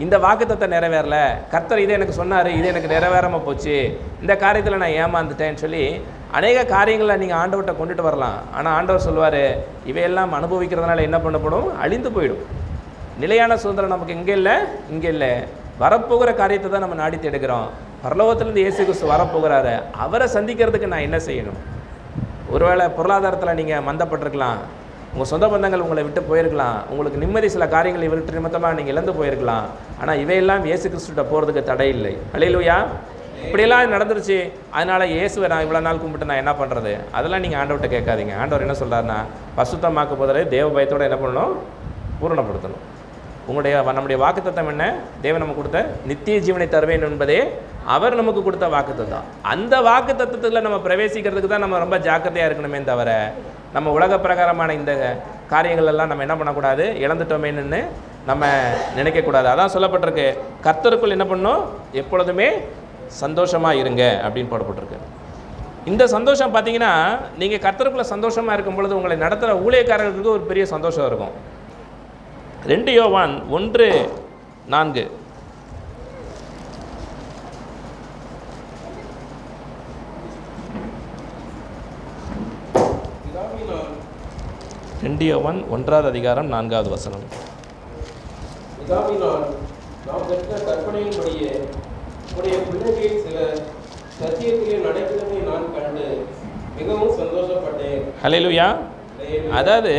இந்த வாக்குத்தத்தை நிறைவேறல, கர்த்தர் இதை எனக்கு சொன்னார், இது எனக்கு நிறைவேறாமல் போச்சு, இந்த காரியத்தில் நான் ஏமாந்துட்டேன்னு சொல்லி அநேக காரியங்களை நீங்கள் ஆண்டவர்கிட்ட கொண்டுட்டு வரலாம். ஆனால் ஆண்டவர் சொல்லுவார், இவையெல்லாம் அனுபவிக்கிறதுனால என்ன பண்ணப்படும்? அழிந்து போயிடும். நிலையான சுதந்திரம் நமக்கு இங்கே இல்லை, இங்கே இல்லை. வரப்போகிற காரியத்தை தான் நம்ம நாடி தேடுகிறோம். பரலோகத்திலேருந்து இயேசு கிறிஸ்து வரப்போகிறாரு, அவரை சந்திக்கிறதுக்கு நான் என்ன செய்யணும்? ஒருவேளை பொருளாதாரத்தில் நீங்கள் மந்தப்பட்டிருக்கலாம், உங்கள் சொந்த பந்தங்கள் உங்களை விட்டு போயிருக்கலாம், உங்களுக்கு நிம்மதி சில காரியங்களை விட்டு நிமித்தமாக நீங்கள் இழந்து போயிருக்கலாம். ஆனால் இவையெல்லாம் இயேசு கிறிஸ்துட்ட போகிறதுக்கு தடை இல்லை. அல்லேலூயா. இப்படியெல்லாம் நடந்துருச்சு, அதனால் இயேசுவை நான் இவ்வளோ நாள் கும்பிட்டு நான் என்ன பண்ணுறது? அதெல்லாம் நீங்கள் ஆண்டவர்கிட்ட கேட்காதீங்க. ஆண்டவர் என்ன சொல்கிறாருன்னா, பசுத்தமாக்க போதலே தேவ பயத்தோடு என்ன பண்ணணும்? பூரணப்படுத்தணும். நம்முடைய வாக்குத்தத்தம் என்ன? தேவன் நமக்கு கொடுத்த நித்திய ஜீவனை தருவேன் என்பதே அவர் நமக்கு கொடுத்த வாக்குத்தத்தம். அந்த வாக்குத்தத்தத்தில் நம்ம பிரவேசிக்கிறதுக்கு தான் நம்ம ரொம்ப ஜாக்கிரதையாக இருக்கணுமே தவிர, நம்ம உலக பிரகாரமான இந்த காரியங்கள் எல்லாம் நம்ம என்ன பண்ணக்கூடாது? இழந்துட்டோமேன்னு நம்ம நினைக்கக்கூடாது. அதான் சொல்லப்பட்டிருக்கு, கர்த்தருக்குள் என்ன பண்ணணும்? எப்பொழுதுமே சந்தோஷமாக இருங்க அப்படின்னு போடப்பட்டிருக்கு. இந்த சந்தோஷம் பார்த்தீங்கன்னா, நீங்கள் கர்த்தருக்குள்ள சந்தோஷமாக இருக்கும் பொழுது உங்களை நடத்துகிற ஊழியக்காரர்களுக்கு ஒரு பெரிய சந்தோஷம் இருக்கும். 2 யோவான் 1:4. யோவான் 1:4. நாம் பெற்ற கற்பனையின்படியே உடைய பிள்ளைகளில் சிலர் சத்தியத்திலே நடக்கிறதை நான் கண்டு மிகவும் சந்தோஷப்பட்டேன். ஹல்லேலூயா. அதாவது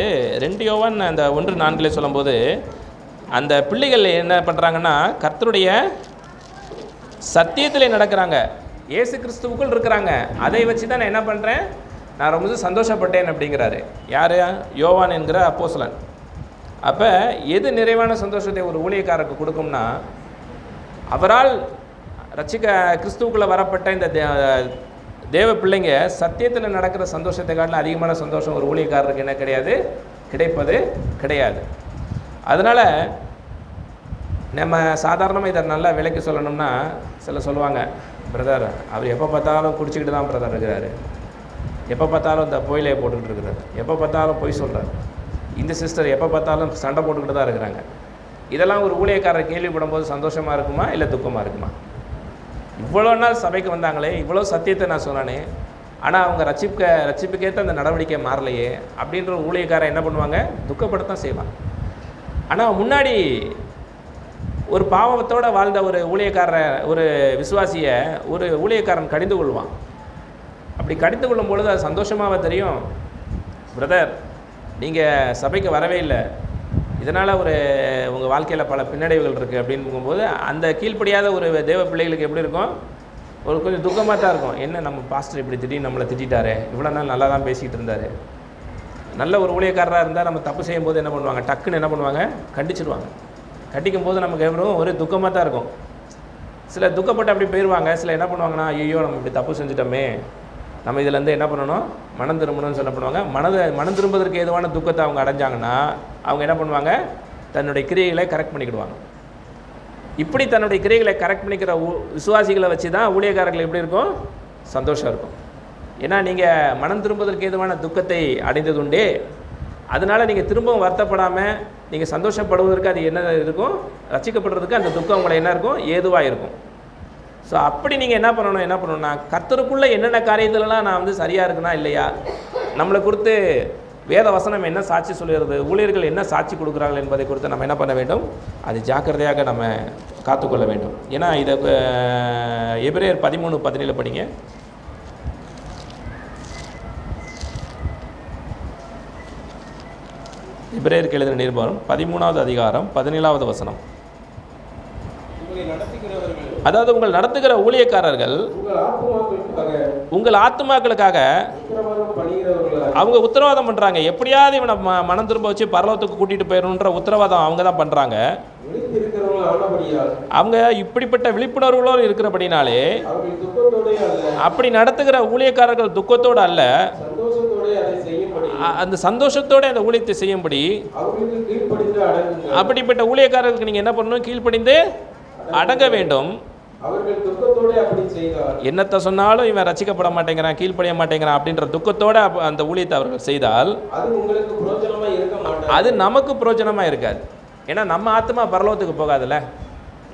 2 யோவான் அந்த 1:4 சொல்லும்போது, அந்த பிள்ளைகள் என்ன பண்ணுறாங்கன்னா, கர்த்தருடைய சத்தியத்தில் நடக்கிறாங்க, இயேசு கிறிஸ்துவுக்குள் இருக்கிறாங்க. அதை வச்சு தான் நான் என்ன பண்ணுறேன்? நான் ரொம்ப சந்தோஷப்பட்டேன் அப்படிங்கிறாரு. யார்? யோவான் என்கிற அப்போஸ்தலன். அப்போ எது நிறைவான சந்தோஷத்தை ஒரு ஊழியக்காரருக்கு கொடுக்கும்னா, அவரால் கிறிஸ்துவுக்குள்ளே வரப்பட்ட இந்த தேவ பிள்ளைங்க சத்தியத்தில் நடக்கிற சந்தோஷத்தை காட்டிலும் அதிகமான சந்தோஷம் ஒரு ஊழியக்காரருக்கு என்ன கிடையாது? கிடைப்பது கிடையாது. அதனால் நம்ம சாதாரணமாக இதை நல்லா விலைக்கு சொல்லணும்னா, சில சொல்லுவாங்க, பிரதர் அவர் எப்போ பார்த்தாலும் குடிச்சிக்கிட்டு தான் பிரதர் இருக்கிறாரு, எப்போ பார்த்தாலும் இந்த புயலையை போட்டுக்கிட்டு இருக்கிறாரு, எப்போ பார்த்தாலும் பொய் சொல்கிறார், இந்த சிஸ்டர் எப்போ பார்த்தாலும் சண்டை போட்டுக்கிட்டு தான் இருக்கிறாங்க. இதெல்லாம் ஒரு ஊழியக்காரர் கேள்விப்படும் போது சந்தோஷமாக இருக்குமா இல்லை துக்கமாக இருக்குமா? இவ்வளோ நாள் சபைக்கு வந்தாங்களே, இவ்வளோ சத்தியத்தை நான் சொன்னானே, ஆனால் அவங்க ரட்சிப்புக்கேற்ற அந்த நடவடிக்கை மாறலையே அப்படின்ற ஊழியக்காரன் என்ன பண்ணுவாங்க? துக்கப்படத்தான் செய்வாங்க. ஆனால் முன்னாடி ஒரு பாவத்தோடு வாழ்ந்த ஒரு ஒரு விசுவாசியை ஒரு ஊழியக்காரன் கடிந்து கொள்வான். அப்படி கடிந்து கொள்ளும் பொழுது அது சந்தோஷமாக தெரியும், பிரதர் நீங்கள் சபைக்கு வரவே இல்லை, இதனால் உங்கள் வாழ்க்கையில் பல பின்னடைவுகள் இருக்குது அப்படிங்கும்போது அந்த கீழ்ப்படியாத ஒரு தேவ பிள்ளைகளுக்கு எப்படி இருக்கும்? கொஞ்சம் துக்கமாக தான் இருக்கும். என்ன நம்ம பாஸ்டர் இப்படி திடீர்னு நம்மளை திட்டாரு, இவ்வளோ நாள் நல்லா தான் பேசிக்கிட்டு இருந்தார். நல்ல ஒரு ஊழியக்காரராக இருந்தால் நம்ம தப்பு செய்யும்போது என்ன பண்ணுவாங்க? டக்குன்னு என்ன பண்ணுவாங்க? கண்டிச்சிடுவாங்க. கண்டிக்கும் போது நமக்கு எவ்வளோ ஒரு துக்கமாக தான் இருக்கும். சில துக்கப்பட்டு அப்படி போயிடுவாங்க. சில என்ன பண்ணுவாங்கன்னா, ஐயோ நம்ம இப்படி தப்பு செஞ்சுட்டோமே, நம்ம இதிலேருந்து என்ன பண்ணணும்? மனம் திரும்பணும்னு சொல்ல பண்ணுவாங்க. மனம் திரும்புவதற்கு ஏதுவான துக்கத்தை அவங்க அடைஞ்சாங்கன்னா அவங்க என்ன பண்ணுவாங்க? தன்னுடைய கிரியைகளை கரெக்ட் பண்ணிக்கிடுவாங்க. இப்படி தன்னுடைய கிரியைகளை கரெக்ட் பண்ணிக்கிற விசுவாசிகளை வச்சு தான் ஊழியக்காரர்கள் எப்படி இருக்கும்? சந்தோஷம் இருக்கும். ஏன்னா நீங்கள் மனம் திரும்புவதற்கு ஏதுவான துக்கத்தை அடைந்ததுண்டே, அதனால் நீங்கள் திரும்பவும் வருத்தப்படாமல் நீங்கள் சந்தோஷப்படுவதற்கு அது என்ன இருக்கும்? ரட்சிக்கப்படுறதுக்கு அந்த துக்கம் உங்களை என்ன இருக்கும்? ஏதுவாக இருக்கும். ஸோ அப்படி நீங்கள் என்ன பண்ணணும்னா, கர்த்தருக்குள்ளே என்னென்ன காரியத்திலலாம் நான் சரியாக இருக்குன்னா இல்லையா, நம்மளை குறித்து வேத வசனம் என்ன சாட்சி சொல்கிறது, ஊழியர்கள் என்ன சாட்சி கொடுக்குறார்கள் என்பதை குறித்து நம்ம என்ன பண்ண வேண்டும்? அது ஜாக்கிரதையாக நம்ம காத்துக்கொள்ள வேண்டும். ஏன்னா இதை எபிரேயர் 13:17 படிங்க. எபிரேயருக்கு எழுதின நிருபம் 13வது அதிகாரம் 17வது வசனம். அதாவது உங்கள் நடத்துகிற ஊழியக்காரர்கள் உங்கள் ஆத்துமாக்களுக்காக அவங்க உத்தரவாதம் பண்ணுறாங்க. எப்படியாவது இவனை மனம் திரும்ப வச்சு பரலோகத்துக்கு கூட்டிகிட்டு போயிடணுன்ற உத்தரவாதம் அவங்க தான் பண்ணுறாங்க. அவங்க இப்படிப்பட்ட விழிப்புணர்வுகளோடு இருக்கிறபடினாலே அப்படி நடத்துகிற ஊழியக்காரர்கள் துக்கத்தோடு அல்ல சந்தோஷத்தோடு அதை செய்யும்படி அந்த சந்தோஷத்தோடு அந்த ஊழியத்தை செய்யும்படி அவர்களுக்கு கீழ்ப்படிந்து அடங்குங்கள். அப்படிப்பட்ட ஊழியக்காரர்களுக்கு நீங்கள் என்ன பண்ணணும்? கீழ்ப்படிந்து அடங்க வேண்டும். அவர்கள் துக்கத்தோடு அப்படி செய்தார். என்னத்தை சொன்னாலும் இவன் ரசிக்கப்பட மாட்டேங்கிறான், கீழ்ப்படிய மாட்டேங்கிறான் அப்படின்ற துக்கத்தோடு அந்த ஊழியத்தை அவர்கள் செய்தால் அது உங்களுக்கு பிரயோஜனமாக இருக்க மாட்டாது. அது நமக்கு பிரயோஜனமாக இருக்காது. ஏன்னா நம்ம ஆத்மா பரலோகத்துக்கு போகாதுல்ல.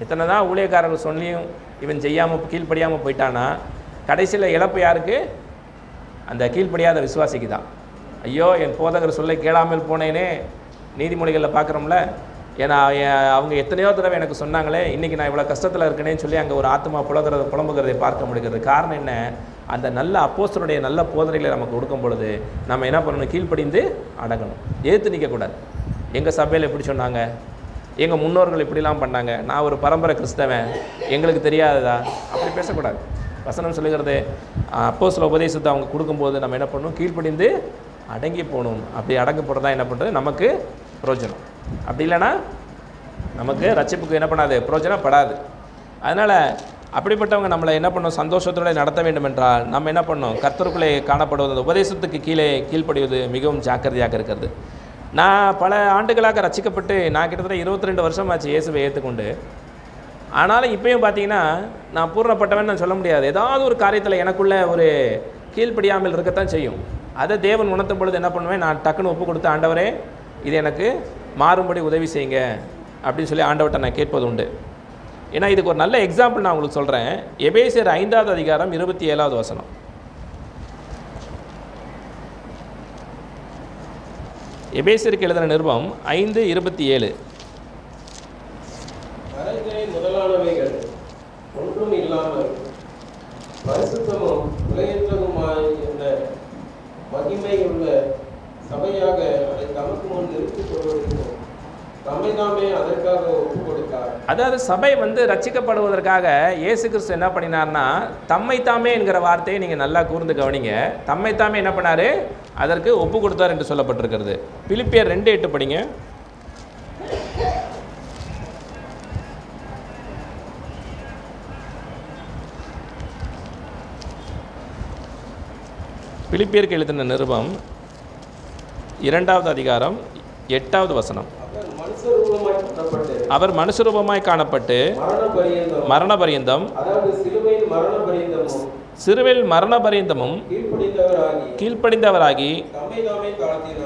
எத்தனை தான் ஊழியக்காரர்கள் சொல்லியும் இவன் செய்யாமல் கீழ்ப்படியாமல் போயிட்டானா கடைசியில் இழப்பு யாருக்கு? அந்த கீழ்ப்படியாத விசுவாசிக்கு தான். ஐயோ என் போதகர் சொல்ல கேளாமல் போனேனே, நீதிமொழிகளில் பார்க்குறோம்ல. ஏன்னா அவங்க எத்தனையோ தடவை எனக்கு சொன்னாங்களே, இன்றைக்கி நான் இவ்வளோ கஷ்டத்தில் இருக்கேனேன்னு சொல்லி அங்கே ஒரு ஆத்மா புலம்புகிறதை பார்க்க முடிகிறது. காரணம் என்ன? அந்த நல்ல அப்போஸ்தலருடைய நல்ல போதனைகளை நமக்கு கொடுக்கும் பொழுது நம்ம என்ன பண்ணணும்? கீழ்ப்படிந்து அடங்கணும். ஏற்று நிற்கக்கூடாது. எங்கள் சபையில் எப்படி சொன்னாங்க, எங்கள் முன்னோர்கள் இப்படிலாம் பண்ணாங்க, நான் ஒரு பரம்பரை கிறிஸ்தவன், எங்களுக்கு தெரியாததா, அப்படி பேசக்கூடாது. வசனம் சொல்லுகிறது அப்போஸ்தல உபதேசத்தை அவங்க கொடுக்கும்போது நம்ம என்ன பண்ணணும்? கீழ்ப்படிந்து அடங்கி போகணும். அப்படி அடங்கி போகிறதா என்ன பண்ணுறது? நமக்கு பிரயோஜனம். அப்படி இல்லைன்னா நமக்கு ரட்சிப்புக்கு என்ன பண்ணாது? பிரயோஜனப்படாது. அதனால் அப்படிப்பட்டவங்க நம்மளை என்ன பண்ணணும்? சந்தோஷத்தோடு நடத்த வேண்டும் என்றால் நம்ம என்ன பண்ணணும்? கர்த்தருக்குள்ளே காணப்படுவது, உபதேசத்துக்கு கீழ்ப்படிவது மிகவும் ஜாக்கிரதையாக இருக்கிறது. நான் பல ஆண்டுகளாக ரட்சிக்கப்பட்டு நான் கிட்டத்தட்ட 22 வருஷம் ஆச்சு இயேசுவை ஏற்றுக்கொண்டு. ஆனாலும் இப்போயும் பார்த்தீங்கன்னா நான் பூர்ணப்பட்டவன் நான் சொல்ல முடியாது. ஏதாவது ஒரு காரியத்தில் எனக்குள்ளே ஒரு கீழ்ப்படியாமல் இருக்கத்தான் செய்யும். அதை தேவன் உணர்த்தும் பொழுது என்ன பண்ணுவேன்? நான் டக்குன்னு ஒப்பு கொடுத்து, ஆண்டவரே இது எனக்கு மாறும்படி உதவி செய்யுங்க அப்படின்னு சொல்லி ஆண்டவர்கிட்ட நான் கேட்பது உண்டு. ஏன்னா இதுக்கு ஒரு நல்ல எக்ஸாம்பிள் நான் உங்களுக்கு சொல்கிறேன். எபேசியர் 5வது அதிகாரம் 27வது வசனம். எபேசியருக்கு எழுதின நிருபம் 5:27. முதலானவைகள் ஒன்றும் இல்லாமல் பரிசுத்தமும் விலையற்றதுமாயிருந்த மகிமையுள்ள சபையாக அதை தமக்கு முன் நிறுத்திக் கொள்வதற்கு தம்மைதாமே அதற்காக ஒப்பு கொடுத்தார். அதாவது சபை ரட்சிக்கப்படுவதற்காக இயேசு கிறிஸ்து என்ன பண்ணினார்னா, தம்மைத்தாமே என்கிற வார்த்தையை நீங்கள் நல்லா கூர்ந்து கவனிங்க. தம்மைத்தாமே என்ன பண்ணார்? அதற்கு ஒப்பு கொடுத்தார் என்று சொல்லப்பட்டிருக்கிறது. பிலிப்பியர் 2:8 படிங்க. பிலிப்பியருக்கு எழுதின நிருபம் 2வது அதிகாரம் 8வது வசனம். அவர் மனுஷரூபமாய் காணப்பட்டு மரண பரியந்தம், சிலுவையில் மரண பரியந்தமும் கீழ்ப்படிந்தவராகி,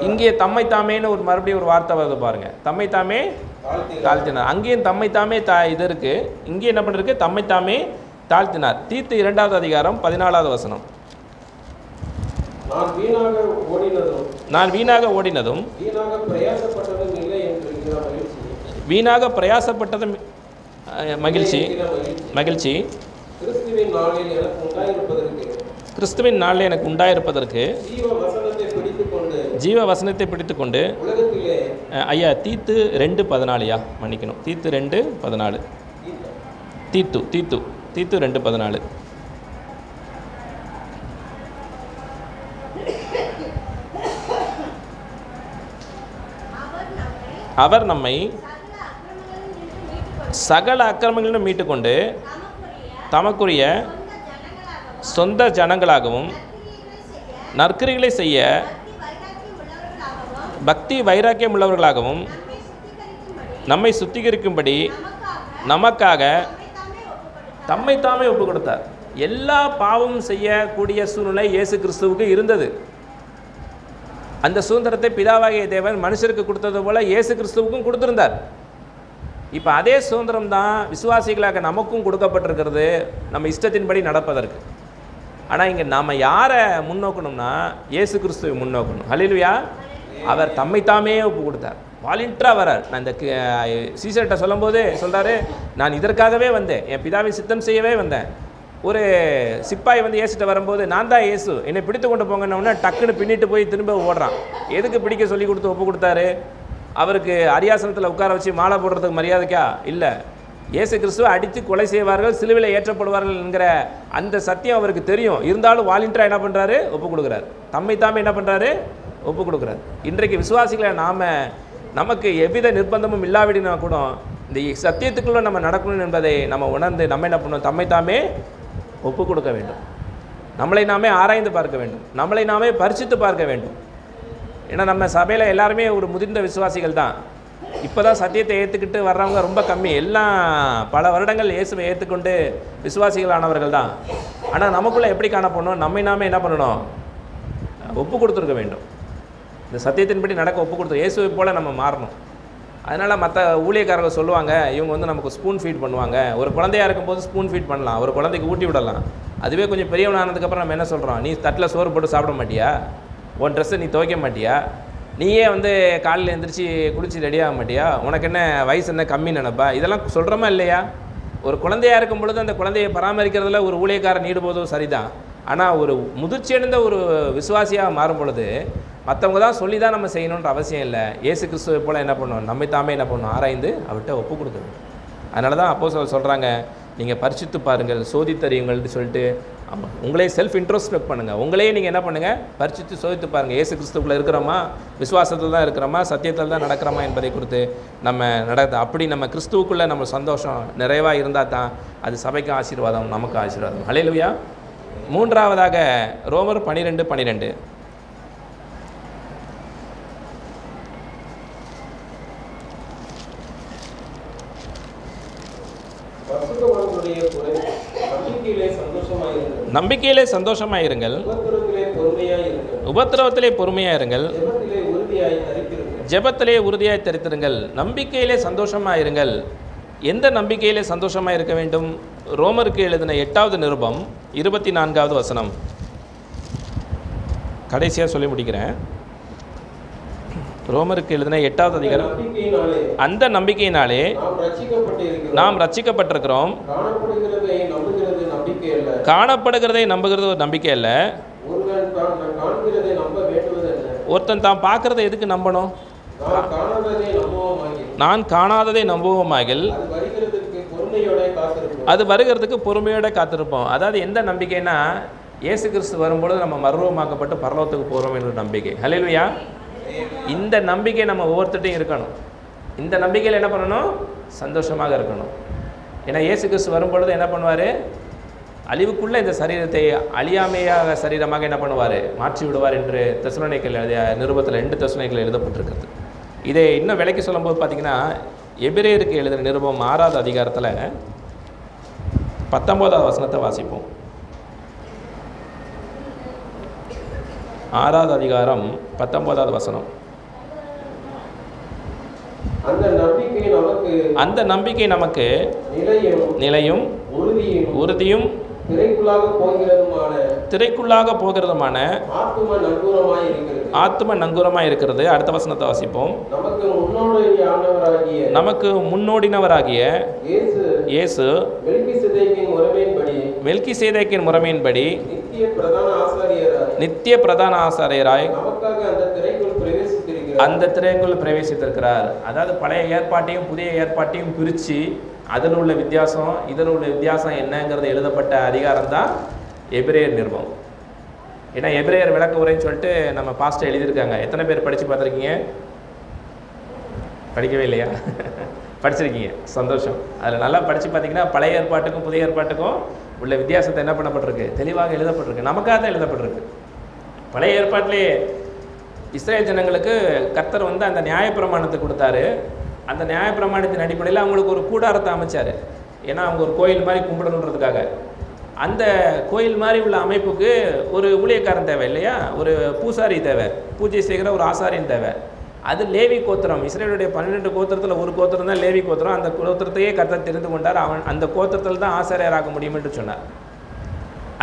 இங்கே தம்மை தாமேன்னு மறுபடியும் ஒரு வார்த்தை வருது பாருங்க. தம்மை தாமே தாழ்த்தினார். அங்கேயும் தம்மை தாமே இது இருக்கு, இங்கே என்ன பண்ணிருக்கு? தம்மை தாமே தாழ்த்தினார். தீத்து 2வது அதிகாரம் 14வது வசனம். நான் வீணாக ஓடினதும் வீணாக பிரயாசப்பட்டதும் மகிழ்ச்சி கிறிஸ்துவின் நாளில் எனக்கு உண்டாயிருப்பதற்கு ஜீவ வசனத்தை பிடித்துக்கொண்டு. ஐயா தீத்து 2:14 மன்னிக்கணும். தீத்து 2:14. தீத்து 2:14. அவர் நம்மை சகல அக்கிரமங்களிலும் மீட்டுக்கொண்டு தமக்குரிய சொந்த ஜனங்களாகவும் நற்கிரிகளை செய்ய பக்தி வைராக்கியம் உள்ளவர்களாகவும் நம்மை சுத்திகரிக்கும்படி நமக்காக தம்மைத்தாமே ஒப்பு கொடுத்தார். எல்லா பாவமும் செய்யக்கூடிய சூழ்நிலை இயேசு கிறிஸ்துவுக்கு இருந்தது. அந்த சுதந்திரத்தை பிதாவாகிய தேவன் மனுஷருக்கு கொடுத்தது போல இயேசு கிறிஸ்துவுக்கும் கொடுத்துருந்தார். இப்போ அதே சுதந்திரம் தான் விசுவாசிகளாக நமக்கும் கொடுக்கப்பட்டிருக்கிறது, நம்ம இஷ்டத்தின்படி நடப்பதற்கு. ஆனால் இங்கே நாம் யாரை முன்னோக்கணும்னா இயேசு கிறிஸ்துவை முன்னோக்கணும். ஹல்லேலூயா. அவர் தம்மைத்தாமே ஒப்பு கொடுத்தார். வாலண்டியராக வரார். நான் இந்த சீசர்கிட்ட சொல்லும்போது சொல்கிறாரு, நான் இதற்காகவே வந்தேன், என் பிதாவின் சித்தம் செய்யவே வந்தேன். ஒரு சிப்பாய் இயேசுகிட்ட வரும்போது, நான் தான் இயேசு, என்னை பிடித்து கொண்டு போங்கன்னு டக்குன்னு பின்னிட்டு போய் திரும்ப ஓடுறான். எதுக்கு பிடிக்க சொல்லி கொடுத்து ஒப்பு கொடுத்தாரு? அவருக்கு அரியாசனத்தில் உட்கார வச்சு மாலை போடுறதுக்கு மரியாதைக்கா? இல்லை. இயேசு கிறிஸ்துவை அடித்து கொலை செய்வார்கள், சிலுவையில் ஏற்றப்படுவார்கள் என்கிற அந்த சத்தியம் அவருக்கு தெரியும். இருந்தாலும் வாலண்டியராக என்ன பண்ணுறாரு? ஒப்பு கொடுக்குறாரு. தம்மைத்தாமே என்ன பண்ணுறாரு? ஒப்பு கொடுக்குறாரு. இன்றைக்கு விசுவாசிகளை நமக்கு எவ்வித நிர்பந்தமும் இல்லாவிடினா கூட இந்த சத்தியத்துக்குள்ளே நம்ம நடக்கணும் என்பதை நம்ம உணர்ந்து நம்ம என்ன பண்ணணும்? தம்மைத்தாமே ஒப்பு கொடுக்க வேண்டும். நம்மளை நாமே ஆராய்ந்து பார்க்க வேண்டும், நம்மளை நாமே பரிசித்து பார்க்க வேண்டும். ஏன்னா நம்ம சபையில் எல்லாருமே ஒரு முதிர்ந்த விசுவாசிகள் தான். இப்போ தான் சத்தியத்தை ஏற்றுக்கிட்டு வர்றவங்க ரொம்ப கம்மி. எல்லாம் பல வருடங்கள் இயேசுவை ஏற்றுக்கொண்டு விசுவாசிகளானவர்கள் தான். ஆனால் நமக்குள்ளே எப்படி காணப்படணும், நம்மை நாமே என்ன பண்ணணும், ஒப்பு கொடுத்துருக்க வேண்டும். இந்த சத்தியத்தின்படி நடக்க ஒப்பு கொடுத்து இயேசுவை போல் நம்ம மாறணும். அதனால் மற்ற ஊழியக்காரர்கள் சொல்லுவாங்க, இவங்க வந்து நமக்கு ஸ்பூன் ஃபீட் பண்ணுவாங்க. ஒரு குழந்தையாக இருக்கும்போது ஸ்பூன் ஃபீட் பண்ணலாம், ஒரு குழந்தைக்கு ஊட்டி விடலாம். அதுவே கொஞ்சம் பெரியவன் ஆனதுக்கப்புறம் நம்ம என்ன சொல்கிறோம், நீ தட்டில் சோறு போட்டு சாப்பிட மாட்டியா, உன் ட்ரெஸ்ஸை நீ துவைக்க மாட்டியா, நீயே வந்து காலையில் எழுந்திரிச்சு குளிச்சு ரெடியாக மாட்டியா, உனக்கு என்ன வயசு என்ன கம்மி நினைப்பா, இதெல்லாம் சொல்கிறோமா இல்லையா? ஒரு குழந்தையாக இருக்கும் பொழுது அந்த குழந்தையை பராமரிக்கிறதுல ஒரு ஊழியக்காரன் ஈடுபோதும் சரிதான். ஆனால் ஒரு முதிர்ச்சி அடைந்த ஒரு விசுவாசியாக மாறும் பொழுது மற்றவங்க தான் சொல்லி தான் நம்ம செய்யணுன்ற அவசியம் இல்லை. இயேசு கிறிஸ்துவை போல் என்ன பண்ணணும், நம்மை தாமே என்ன பண்ணணும், ஆராய்ந்து அவர்கிட்ட ஒப்பு கொடுக்கணும். அதனால தான் அப்போஸ்தலர் சொல்கிறாங்க, நீங்கள் பரிசுத்து பாருங்கள், சோதித்தறியுங்கள்னு சொல்லிட்டு உங்களே செல்ஃப் இன்ட்ரோஸ்பெக்ட் பண்ணுங்கள். உங்களே நீங்கள் என்ன பண்ணுங்கள், பரிசுத்து சோதித்து பாருங்கள். இயேசு கிறிஸ்துக்குள்ளே இருக்கிறோமா, விசுவாசத்தில் தான் இருக்கிறோமா, சத்தியத்தில் தான் நடக்கிறோமா என்பதை குறித்து நம்ம அப்படி நம்ம கிறிஸ்துவுக்குள்ளே நம்ம சந்தோஷம் நிறைவாக இருந்தால் தான் அது சபைக்கு ஆசீர்வாதம், நமக்கு ஆசீர்வாதம். ஹல்லேலூயா. மூன்றாவதாக ரோமர் 12:12. நம்பிக்கையிலே சந்தோஷமாயிருங்கள், உபத்திரவத்திலே பொறுமையாயிருங்கள், ஜெபத்திலே உறுதியாய் தரித்திருங்கள். நம்பிக்கையிலே சந்தோஷமாயிருங்கள். எந்த நம்பிக்கையிலே சந்தோஷமாக இருக்க வேண்டும்? ரோமருக்கு எழுதின 8வது நிருபம் 24வது வசனம். கடைசியாக சொல்லி முடிக்கிறேன். ரோமருக்கு எழுதின 8வது அதிகாரம். அந்த நம்பிக்கையினாலே நாம் ரட்சிக்கப்பட்டிருக்கிறோம். காணப்படுகிறதை நம்புகிறது ஒரு நம்பிக்கை அல்ல. ஒருத்தன் தான் பார்க்கறதை எதுக்கு நம்பணும்? நான் காணாததை நம்புவோமாகில் அது வருகிறதுக்கு பொறுமையோட காத்திருப்போம். அதாவது எந்த நம்பிக்கைன்னா, இயேசு கிறிஸ்து வரும்பொழுது நம்ம மர்வமாக்கப்பட்டு பரலோகத்துக்கு போகிறோம் என்ற நம்பிக்கை. ஹல்லேலூயா. இந்த நம்பிக்கை நம்ம ஒவ்வொருத்தட்டையும் இருக்கணும். இந்த நம்பிக்கையில் என்ன பண்ணணும்? சந்தோஷமாக இருக்கணும். ஏன்னா இயேசு கிறிஸ்து வரும்பொழுது என்ன பண்ணுவார்? அழிவுக்குள்ளே இந்த சரீரத்தை அழியாமையாக சரீரமாக என்ன பண்ணுவார்? மாற்றி விடுவார் என்று தெசலோனிக்கேயர் எழுதிய நிருபத்தில் 2 தெசலோனிக்கேயர் எழுதப்பட்டிருக்கிறது. இதை இன்னும் விலைக்கு சொல்லும்போது பார்த்தீங்கன்னா, எபிரேயருக்கு எழுதின நிருபம் 6வது அதிகாரத்தில் 19வது வசனத்தை வாசிப்போம். 6வது அதிகாரம் 19வது வசனம். அந்த நம்பிக்கை நமக்கு நிலையும் உறுதியும் திரைக்குள்ளாக போகிறதுமான ஆத்தும நங்கூரமாய் இருக்கிறது. அடுத்த வசனத்தை வாசிப்போம். நமக்கு முன்னோடினவராகிய இயேசு மெல்கிசேதேக்கின் முறைமையின்படி நித்திய பிரதான ஆசாரியராய் அந்த திரைக்குள் பிரவேசித்திருக்கிறார். அதாவது பழைய ஏற்பாட்டையும் புதிய ஏற்பாட்டையும் பிரித்து அதில் உள்ள வித்தியாசம் இதில் உள்ள வித்தியாசம் என்னங்கிறது எழுதப்பட்ட அதிகாரம் தான் எபிரேயர் நிருபம். ஏன்னா எபிரேயர் விளக்க உரைன்னு சொல்லிட்டு நம்ம பாஸ்டர் எழுதியிருக்காங்க. எத்தனை பேர் படித்து பார்த்துருக்கீங்க? படிக்கவே இல்லையா? படிச்சிருக்கீங்க, சந்தோஷம். அதில் நல்லா படித்து பார்த்தீங்கன்னா பழைய ஏற்பாட்டுக்கும் புதிய ஏற்பாட்டுக்கும் உள்ள வித்தியாசத்தை என்ன பண்ணப்பட்டிருக்கு? தெளிவாக எழுதப்பட்டிருக்கு. நமக்காக தான் எழுதப்பட்டிருக்கு. பழைய ஏற்பாட்டிலே இஸ்ரேல் ஜனங்களுக்கு கர்த்தர் வந்து அந்த நியாயப்பிரமாணத்தை கொடுத்தாரு. அந்த நியாயப்பிரமாணத்தின் அடிப்படையில் அவங்களுக்கு ஒரு கூடாரத்தை அமைச்சார். ஏன்னா அவங்க ஒரு கோயில் மாதிரி கும்பிடணுன்றதுக்காக. அந்த கோயில் மாதிரி உள்ள அமைப்புக்கு ஒரு ஊழியக்காரன் தேவை இல்லையா? ஒரு பூசாரி தேவை, பூஜை செய்கிற ஒரு ஆசாரியன் தேவை. அது லேவி கோத்திரம். இஸ்ரேலுடைய 12 கோத்திரத்தில் ஒரு கோத்திரம் தான் லேவி கோத்திரம். அந்த கோத்திரத்தையே கர்த்தர் தெரிந்து கொண்டார். அந்த கோத்திரத்தில் தான் ஆசாரியராக முடியும் என்று சொன்னார்.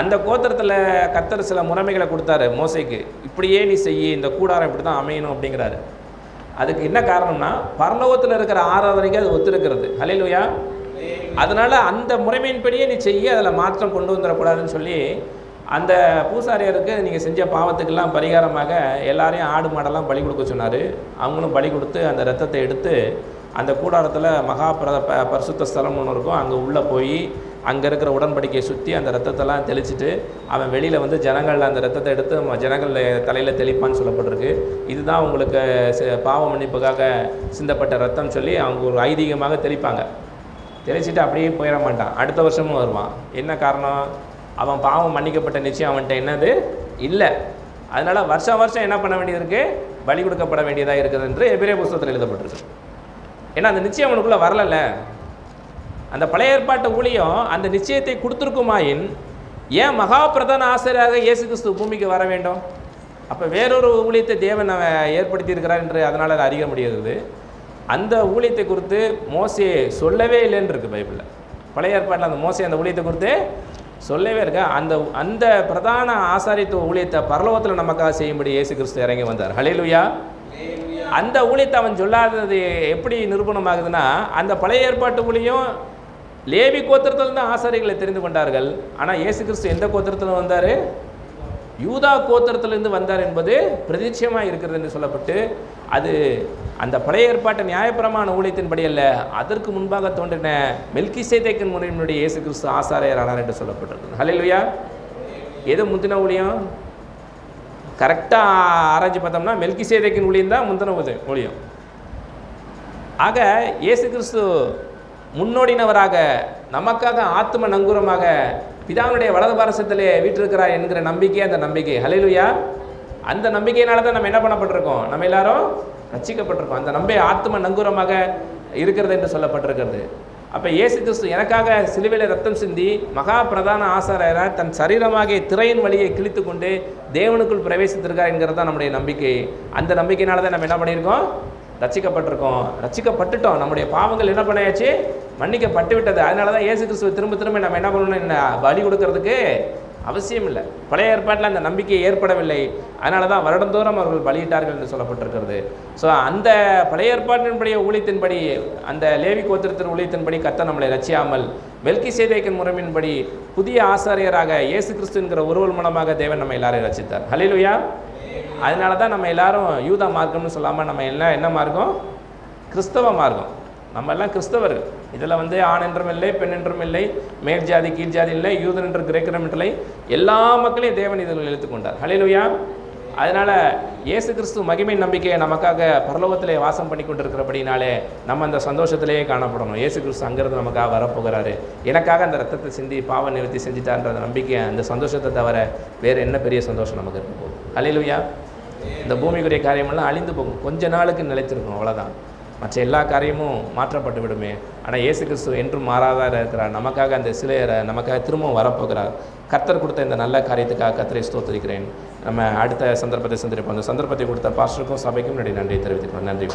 அந்த கோத்திரத்தில் கர்த்தர் சில முறைமைகளை கொடுத்தாரு மோசைக்கு. இப்படியே நீ செய்ய, இந்த கூடாரம் இப்படி தான் அமையணும் அப்படிங்கிறாரு. அதுக்கு என்ன காரணம்னா, பரலோகத்தில் இருக்கிற ஆராதனைக்கு அது ஒத்துருக்கிறது. ஹல்லேலூயா. அதனால் அந்த முறைமையின்படியே நீ செய்ய, அதில் மாற்றம் கொண்டு வந்துடக்கூடாதுன்னு சொல்லி அந்த பூசாரியருக்கு நீங்கள் செஞ்ச பாவத்துக்கெல்லாம் பரிகாரமாக எல்லாரையும் ஆடு மாடெல்லாம் பலி கொடுக்க சொன்னார். அவங்களும் பலி கொடுத்து அந்த ரத்தத்தை எடுத்து அந்த கூடாரத்தில் மகா பரிசுத்த ஸ்தலம் ஒன்று இருக்கும், அங்கே உள்ளே போய் அங்கே இருக்கிற உடன்படிக்கையை சுற்றி அந்த ரத்தத்தெல்லாம் தெளிச்சுட்டு அவன் வெளியில் வந்து ஜனங்கள் அந்த ரத்தத்தை எடுத்து ஜனங்கள் தலையில் தெளிப்பான்னு சொல்லப்பட்டிருக்கு. இதுதான் உங்களுக்கு பாவ மன்னிப்புக்காக சிந்தப்பட்ட ரத்தம் சொல்லி அவங்க ஒரு ஐதீகமாக தெளிப்பாங்க. தெளிச்சுட்டு அப்படியே போயிட மாட்டான், அடுத்த வருஷமும் வருவான். என்ன காரணம்? அவன் பாவம் மன்னிக்கப்பட்ட நிச்சயம் அவன்கிட்ட என்னது இல்லை. அதனால் வருஷம் வருஷம் என்ன பண்ண வேண்டியது இருக்குது, பலி கொடுக்கப்பட வேண்டியதாக இருக்குது என்று எபிரேய புஸ்தகத்தில் எழுதப்பட்டிருக்கு. ஏன்னா அந்த நிச்சயம் அவனுக்குள்ளே வரலல்ல. அந்த பழைய ஏற்பாட்டு ஊழியம் அந்த நிச்சயத்தை கொடுத்துருக்குமாயின் ஏன் மகா பிரதான ஆசிரியராக இயேசு கிறிஸ்து பூமிக்கு வர வேண்டும்? அப்போ வேறொரு ஊழியத்தை தேவன் ஏற்படுத்தி இருக்கிறார் என்று அதனால் அதை அறிய முடியாது. அந்த ஊழியத்தை குறித்து மோசே சொல்லவே இல்லைன்னு இருக்குது பைபிளில். பழைய ஏற்பாட்டில் அந்த மோசே அந்த ஊழியத்தை குறித்து சொல்லவே இருக்க. அந்த பிரதான ஆசாரியத்துவ ஊழியத்தை பரலோகத்தில் நமக்காக செய்யும்படி இயேசு கிறிஸ்து இறங்கி வந்தார். ஹல்லேலூயா. அந்த ஊழியத்தை அவன் சொல்லாதது எப்படி நிரூபணமாகுதுன்னா, அந்த பழைய ஏற்பாட்டு ஊழியம் லேவி கோத்திரத்திலிருந்து ஆசாரிகளை தெரிந்து கொண்டார்கள். ஆனால் இயேசு கிறிஸ்து எந்த கோத்திரத்தில் வந்தார்? யூதா கோத்திரத்திலிருந்து வந்தார் என்பது பிரதிட்சயமாக இருக்கிறது என்று சொல்லப்பட்டு, அது அந்த பழைய ஏற்பாட்டு நியாயப்பிரமாண ஊழியத்தின்படி அல்ல, அதற்கு முன்பாக தோன்றின மெல்கிசேதேக்கின் முறையினுடைய இயேசு கிறிஸ்து ஆசாரியரானார் என்று சொல்லப்பட்டிருக்கிறது. ஹல்லேலூயா. எது முந்தின ஊழியம்? கரெக்டாக ஆராய்ச்சி பார்த்தோம்னா மெல்கிசேதேக்கின் ஊழியம் தான் முந்தின ஊழியம். ஆக இயேசு கிறிஸ்து முன்னோடினவராக நமக்காக ஆத்ம நங்கூரமாக பிதாவுடைய வலது பாரசத்திலே வீற்றிருக்கிறார் என்கிற நம்பிக்கை, அந்த நம்பிக்கை. ஹல்லேலூயா. அந்த நம்பிக்கையினால தான் நம்ம என்ன பண்ணப்பட்டிருக்கோம்? நம்ம எல்லாரும் ரட்சிக்கப்பட்டிருக்கோம். அந்த நம்பை ஆத்ம நங்கூரமாக இருக்கிறது என்று சொல்லப்பட்டிருக்கிறது. அப்போ இயேசு கிறிஸ்து எனக்காக சிலுவையில் ரத்தம் சிந்தி மகா பிரதான ஆசாரியராக தன் சரீரமாகிய திரையின் வழியை கிழித்து கொண்டு தேவனுக்குள் பிரவேசித்திருக்கார் என்கிறது தான் நம்முடைய நம்பிக்கை. அந்த நம்பிக்கையினால தான் நம்ம என்ன பண்ணியிருக்கோம்? ரட்சிக்கப்பட்டிருக்கோம், ரட்சிக்கப்பட்டுட்டோம். நம்முடைய பாவங்கள் என்ன பண்ணியாச்சு? மன்னிக்கப்பட்டு விட்டது. அதனால தான் இயேசு கிறிஸ்துவை திரும்ப திரும்ப நம்ம என்ன பண்ணணும்? என்ன பலி கொடுக்கறதுக்கு அவசியம் இல்லை. பழைய ஏற்பாட்டில் அந்த நம்பிக்கை ஏற்படவில்லை. அதனால தான் வருடந்தோறும் அவர்கள் பலியிட்டார்கள் என்று சொல்லப்பட்டிருக்கிறது. ஸோ அந்த பழைய ஏற்பாட்டின்படிய ஊழியத்தின்படி, அந்த லேவி கோத்திரத்தின் ஊழியத்தின்படி கர்த்தர் நம்மளை ரட்சியாமல் மெல்கிசேதேக்கின் முறையின்படி புதிய ஆசாரியராக இயேசு கிறிஸ்து என்கிற ஒருவர் மூலமாக தேவன் நம்ம எல்லாரையும் ரட்சித்தார். ஹல்லேலூயா. அதனால தான் நம்ம எல்லாரும் யூதா மார்க்கம்னு சொல்லாமல் நம்ம எல்லாம் என்ன மார்க்கம்? கிறிஸ்தவ மார்க்கம். நம்ம எல்லாம் கிறிஸ்தவர்கள். இதில் ஆண் என்றும் இல்லை, பெண் என்றும் இல்லை, மேல் ஜாதி கீழ் ஜாதி இல்லை, யூதன் என்று கிரேக்கரும் இல்லை, எல்லா மக்களையும் தேவன் இதில் இழுத்துக்கொண்டார். ஹல்லேலூயா. அதனால் இயேசு கிறிஸ்து மகிமை நம்பிக்கையை நமக்காக பரலோகத்திலே வாசம் பண்ணி கொண்டிருக்கிறபடினாலே நம்ம அந்த சந்தோஷத்திலேயே காணப்படணும். இயேசு கிறிஸ்து அங்கிருந்து நமக்காக வரப்போகிறாரு, எனக்காக அந்த ரத்தத்தை சிந்தி பாவ நிவர்த்தி செஞ்சுட்டான்ற அந்த நம்பிக்கை, அந்த சந்தோஷத்தை தவிர வேறு என்ன பெரிய சந்தோஷம் நமக்கு இருக்க போகுது? ஹல்லேலூயா. இந்த பூமிக்குரிய காரியமெல்லாம் அழிந்து போகும், கொஞ்ச நாளுக்கு நிலைத்திருக்கும், அவ்வளோதான். மற்ற எல்லா காரியமும் மாற்றப்பட்டு விடுமே. ஆனால் இயேசு கிறிஸ்து என்றும் மாறாதாக இருக்கிறார். நமக்காக அந்த சிலையரை நமக்காக திரும்பவும் வரப்போகிறார். கர்த்தர் கொடுத்த இந்த நல்ல காரியத்துக்காக கர்த்தரை ஸ்தோத்திரிக்கிறேன். நம்ம அடுத்த சந்தர்ப்பத்தை சந்திப்போம். அந்த சந்தர்ப்பத்தை கொடுத்த பாஸ்டருக்கும் சபைக்கும் என்னுடைய நன்றியை தெரிவித்துக்கிறோம். நன்றி.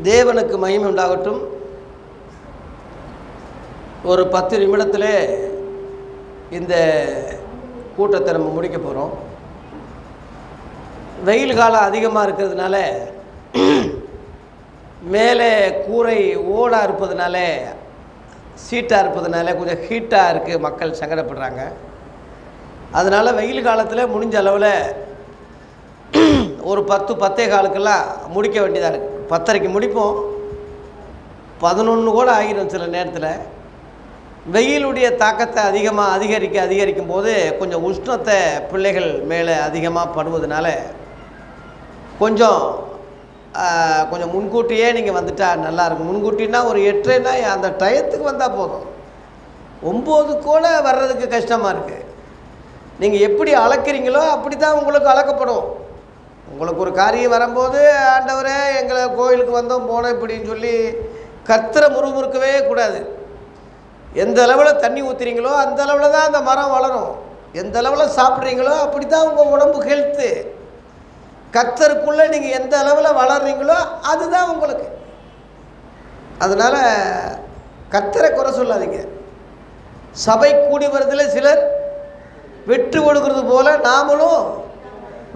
தேவனுக்கு மகிமை உண்டாகட்டும். ஒரு 10 நிமிடத்தில் இந்த கூட்டத்தை நம்ம முடிக்க போகிறோம். வெயில் காலம் அதிகமாக இருக்கிறதுனால, மேலே கூரை ஓடாக இருப்பதுனால, சீட்டாக இருப்பதுனால கொஞ்சம் ஹீட்டாக இருக்குது, மக்கள் சங்கடப்படுறாங்க. அதனால் வெயில் காலத்தில் முடிஞ்ச அளவில் ஒரு 10-10:15 முடிக்க வேண்டியதாக இருக்குது. 10:30 முடிப்போம், 11 கூட ஆகிடும் சில நேரத்தில். வெயிலுடைய தாக்கத்தை அதிகரிக்கும் போது கொஞ்சம் உஷ்ணத்தை பிள்ளைகள் மேலே அதிகமாக படுவதனால கொஞ்சம் முன்கூட்டியே நீங்கள் வந்துட்டால் நல்லாயிருக்கும். முன்கூட்டினா ஒரு 8:30னா அந்த டயத்துக்கு வந்தால் போதும். 9 கூட வர்றதுக்கு கஷ்டமாக இருக்குது. நீங்கள் எப்படி அளக்கிறீங்களோ அப்படி தான் உங்களுக்கு அளக்கப்படும். உங்களுக்கு ஒரு காரியம் வரும்போது, ஆண்டவரே எங்களை கோயிலுக்கு வந்தோம் போனோம் இப்படின்னு சொல்லி கர்த்தரை முறுமுறுக்கவே கூடாது. எந்த அளவில் தண்ணி ஊற்றுறீங்களோ அந்த அளவில் தான் அந்த மரம் வளரும். எந்த அளவில் சாப்பிட்றீங்களோ அப்படி தான் உங்கள் உடம்பு ஹெல்த்து. கர்த்தருக்குள்ளே நீங்கள் எந்த அளவில் வளர்றீங்களோ அதுதான் உங்களுக்கு. அதனால் கர்த்தரை குறை சொல்லாதீங்க. சபை கூடி வரதில் சிலர் விட்டு விடுகிறது போல் நாமளும்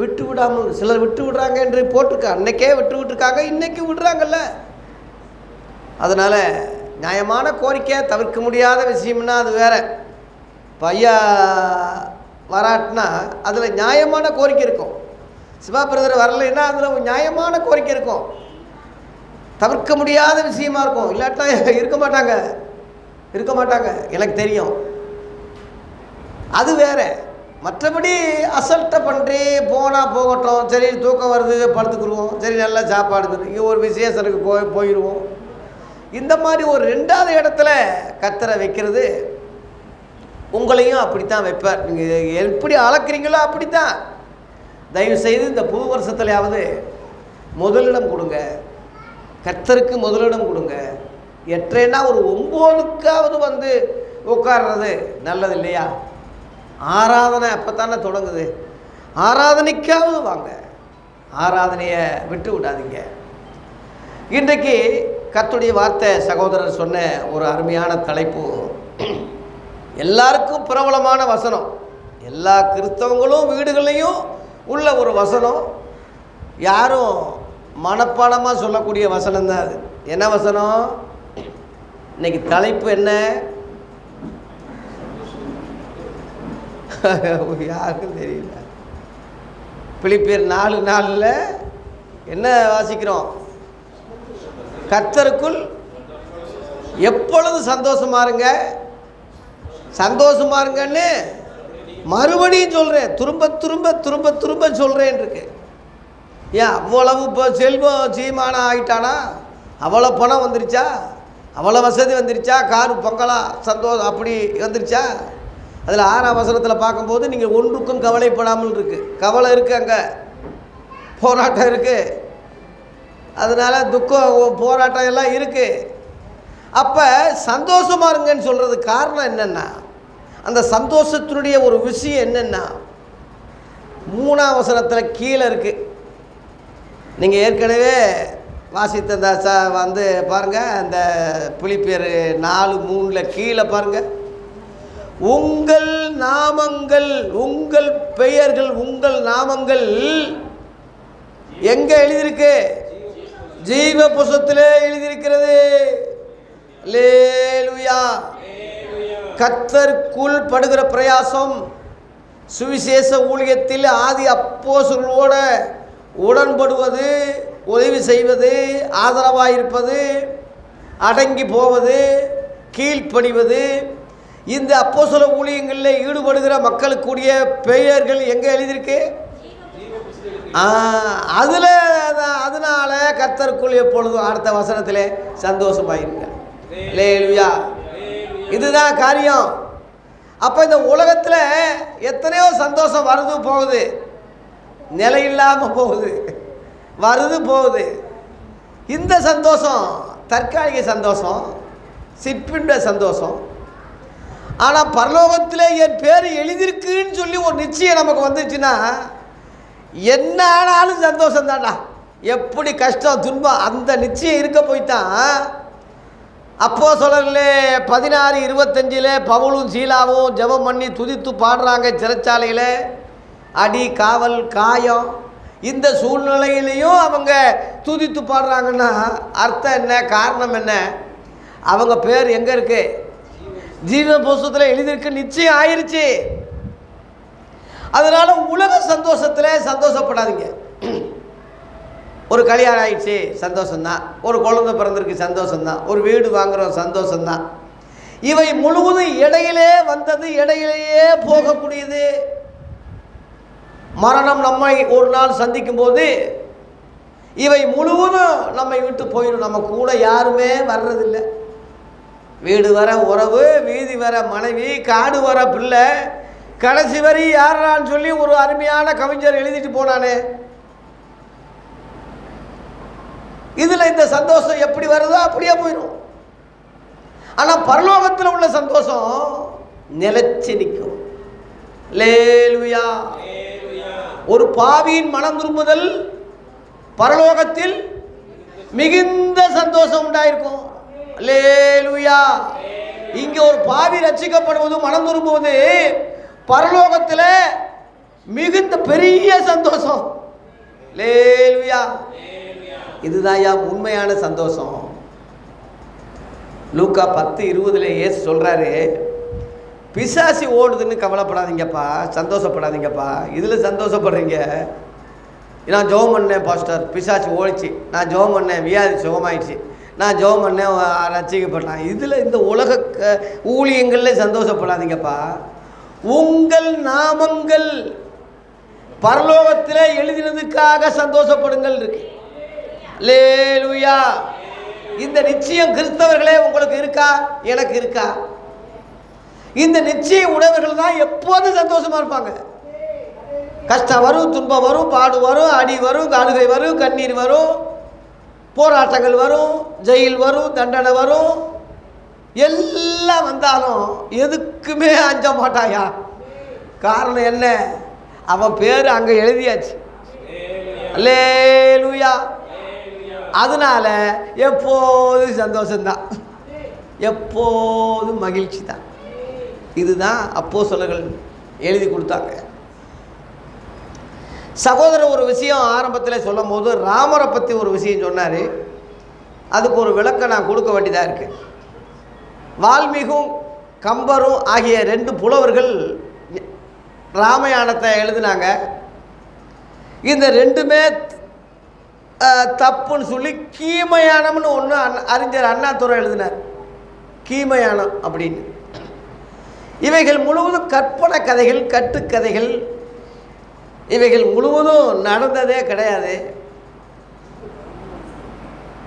விட்டு விடாமல், சிலர் விட்டு விடுறாங்க என்று போட்டிருக்க, அன்னைக்கே விட்டு விட்டுருக்காங்க, இன்றைக்கி விடுறாங்கல்ல. அதனால் நியாயமான கோரிக்கை, தவிர்க்க முடியாத விஷயம்னா அது வேறு. ஐயா வராட்டினா அதில் நியாயமான கோரிக்கை இருக்கும். சிவா பிரதர் வரலைன்னா அதில் நியாயமான கோரிக்கை இருக்கும், தவிர்க்க முடியாத விஷயமா இருக்கும். இல்லாட்டா இருக்க மாட்டாங்க, எனக்கு தெரியும். அது வேறு. மற்றபடி அசல்ட்டை பண்ணுறி போனால் போகட்டும், சரி தூக்கம் வருது படுத்துக்குருவோம், சரி நல்லா சாப்பாடு இருக்குது, இங்கே ஒரு விசேஷனுக்கு போயிடுவோம். இந்த மாதிரி ஒரு 2வது இடத்துல கர்த்தரை வைக்கிறது உங்களையும் அப்படித்தான் வைப்பார். நீங்கள் எப்படி அளக்குறீங்களோ அப்படித்தான். தயவுசெய்து இந்த புது வருஷத்துலையாவது முதலிடம் கொடுங்க, கர்த்தருக்கு முதலிடம் கொடுங்க. எட்டரைன்னா ஒரு 9க்காவது வந்து உட்கார்றது நல்லது இல்லையா? ஆராதனை அப்போ தானே தொடங்குது, ஆராதனைக்காவது வாங்க, ஆராதனையை விட்டு விடாதீங்க. இன்றைக்கு கர்த்தருடைய வார்த்தை சகோதரர் சொன்ன ஒரு அருமையான தலைப்பு, எல்லாருக்கும் பிரபலமான வசனம், எல்லா கிறிஸ்தவங்களும் வீடுகள்லையும் உள்ள ஒரு வசனம், யாரும் மனப்பாடமாக சொல்லக்கூடிய வசனம் தான் அது. என்ன வசனம்? இன்னைக்கு தலைப்பு என்ன? யாருக்கும் தெரியல. பிலிப்பியர் 4:4 என்ன வாசிக்கிறோம்? கர்த்தருக்குள் எப்பொழுது சந்தோஷமா இருங்க, சந்தோஷமா இருங்கன்னு மறுபடியும் சொல்கிறேன், திரும்ப திரும்ப திரும்ப திரும்ப சொல்கிறேன் இருக்கு. ஏன் அவ்வளவு இப்போ செல்வம் சீமானம் ஆகிட்டானா? அவ்வளோ பணம் வந்துருச்சா? அவ்வளோ வசதி வந்துருச்சா? காரு பங்களா சந்தோஷம் அப்படி வந்துருச்சா? அதில் 6ஆம் வசனத்தில் பார்க்கும்போது நீங்கள் ஒன்றுக்கும் கவலைப்படாமல் இருக்குது. கவலை இருக்குது, அங்கே போராட்டம் இருக்குது, அதனால் துக்கம் போராட்டம் எல்லாம் இருக்குது. அப்போ சந்தோஷமாக இருங்கன்னு சொல்கிறது காரணம் என்னென்னா, அந்த சந்தோஷத்தினுடைய ஒரு விஷயம் என்னென்னா 3ஆம் வசனத்தில் கீழே இருக்குது. நீங்கள் ஏற்கனவே வாசித்த வந்து பாருங்கள், அந்த பிலிப்பியர் 4:3 கீழே பாருங்கள், உங்கள் நாமங்கள், உங்கள் பெயர்கள், உங்கள் நாமங்கள் எங்கே எழுதியிருக்கு? ஜீவ புஸ்தகத்திலே எழுதியிருக்கிறது. அல்லேலூயா. கர்த்தருக்குள் படுகிற பிரயாசம், சுவிசேஷ ஊழியத்தில் ஆதி அப்போஸ்தலரோட உடன்படுவது, உதவி செய்வது, ஆதரவாக இருப்பது, அடங்கி போவது, கீழ்ப்படிவது, இந்த அப்போஸ்தல ஊழியங்களில் ஈடுபடுகிற மக்களுக்குரிய பெயர்கள் எங்கே எழுதியிருக்கு? அதில். அதனால கர்த்தருக்குள் எப்பொழுதும் அடுத்த வசனத்திலே சந்தோஷமாயிருங்க. அல்லேலூயா. இதுதான் காரியம். அப்போ இந்த உலகத்தில் எத்தனையோ சந்தோஷம் வருது போகுது, நிலை இல்லாமல் போகுது, வருது போகுது. இந்த சந்தோஷம் தற்காலிக சந்தோஷம், சிற்பின்ற சந்தோஷம். ஆனால் பரலோகத்தில் என் பேர் எழுதியிருக்குன்னு சொல்லி ஒரு நிச்சயம் நமக்கு வந்துச்சுன்னா என்ன ஆனாலும் சந்தோஷம் தான்டா. எப்படி கஷ்டம் துன்பம் அந்த நிச்சயம் இருக்க போய்தான் அப்போஸ்தலர்களே 16:25 பவுலும் சீலாவும் ஜெபம் பண்ணி துதித்து பாடுறாங்க சிறைச்சாலையில். அடி, காவல், காயம், இந்த சூழ்நிலையிலையும் அவங்க துதித்து பாடுறாங்கன்னா அர்த்தம் என்ன? காரணம் என்ன? அவங்க பேர் எங்கே இருக்கு? ஜீவ புஸ்தகத்தில் எழுதியிருக்கு, நிச்சயம் ஆயிருச்சு. அதனால் உலக சந்தோஷத்தில் சந்தோஷப்படாதீங்க. ஒரு கல்யாணம் ஆயிடுச்சு சந்தோஷம்தான், ஒரு குழந்தை பிறந்திருக்கு சந்தோஷம்தான், ஒரு வீடு வாங்குகிறோம் சந்தோஷம்தான். இவை முழுவதும் இடையிலே வந்தது, இடையிலேயே போகக்கூடியது. மரணம் நம்மை ஒரு நாள் சந்திக்கும் போது இவை முழுவதும் நம்மை விட்டு போயிடும். நம்ம கூட யாருமே வர்றதில்லை. வீடு வர உறவு, வீதி வர மனைவி, காடு வர பிள்ளை, கடைசி வரி யாரான்னு சொல்லி ஒரு அருமையான கவிஞர் எழுதிட்டு போனானே. இதில் இந்த சந்தோஷம் எப்படி வருதோ அப்படியே போயிடும். ஆனால் பரலோகத்தில் உள்ள சந்தோஷம் நிலைச்சு நிற்கும். அல்லேலூயா. ஒரு பாவியின் மனம் திரும்புதல் பரலோகத்தில் மிகுந்த சந்தோஷம் உண்டாயிருக்கும். அல்லேலூயா. இங்கே ஒரு பாவி ரட்சிக்கப்படுவது, மனம் திரும்புவது பரலோகத்தில் மிகுந்த பெரிய சந்தோஷம். அல்லேலூயா. இதுதான் உண்மையான சந்தோஷம். லூக்கா 10:20 இயேசு சொல்கிறாரு, பிசாசி ஓடுதுன்னு கவலைப்படாதீங்கப்பா, சந்தோஷப்படாதீங்கப்பா. இதில் சந்தோஷப்படுறீங்க. நான் ஜெபம் பண்ணேன் பாஸ்டர், பிசாசி ஓடிச்சு, நான் ஜெபம் பண்ணேன் வியாதி சுகமாயிடுச்சு, நான் ஜெபம் பண்ணேன் ரட்சிக்கப்பட்டேன். இதில் இந்த உலக ஊழியங்களில் சந்தோஷப்படாதீங்கப்பா. உங்கள் நாமங்கள் பரலோகத்திலே எழுதினதுக்காக சந்தோஷப்படுங்கள் இருக்கு. அல்லேலூயா. இந்த நிச்சயம் கிறிஸ்தவர்களே உங்களுக்கு இருக்கா? எனக்கு இருக்கா? இந்த நிச்சயம் உடையவர்கள் தான் எப்போதும் சந்தோஷமா இருப்பாங்க. கஷ்டம் வரும், துன்பம் வரும், பாடு வரும், அடி வரும், அழுகை வரும், கண்ணீர் வரும், போராட்டங்கள் வரும், ஜெயில் வரும், தண்டனை வரும், எல்லாம் வந்தாலும் எதுக்குமே அஞ்ச மாட்டாயா. காரணம் என்ன? அவன் பேர் அங்கே எழுதியாச்சு. அல்லேலூயா. அதனால எப்போதும் சந்தோஷம்தான், எப்போதும் மகிழ்ச்சி தான். இதுதான் அப்போஸ்தலர்கள் எழுதி கொடுத்தாங்க. சகோதரர் ஒரு விஷயம் ஆரம்பத்தில் சொல்லும் போது ராமரை பற்றி ஒரு விஷயம் சொன்னார். அதுக்கு ஒரு விளக்கம் நான் கொடுக்க வேண்டியதாக இருக்குது. வால்மீகும் கம்பரும் ஆகிய 2 புலவர்கள் ராமாயணத்தை எழுதினாங்க. இந்த 2மே தப்புன்னு சொல்லி கீமயானம்னு ஒன்று அறிஞர் அண்ணாதுரை எழுதினார். கீமயானம் அப்படின்னு. இவைகள் முழுவதும் கற்பனை கதைகள், கட்டுக்கதைகள். இவைகள் முழுவதும் நடந்ததே கிடையாது.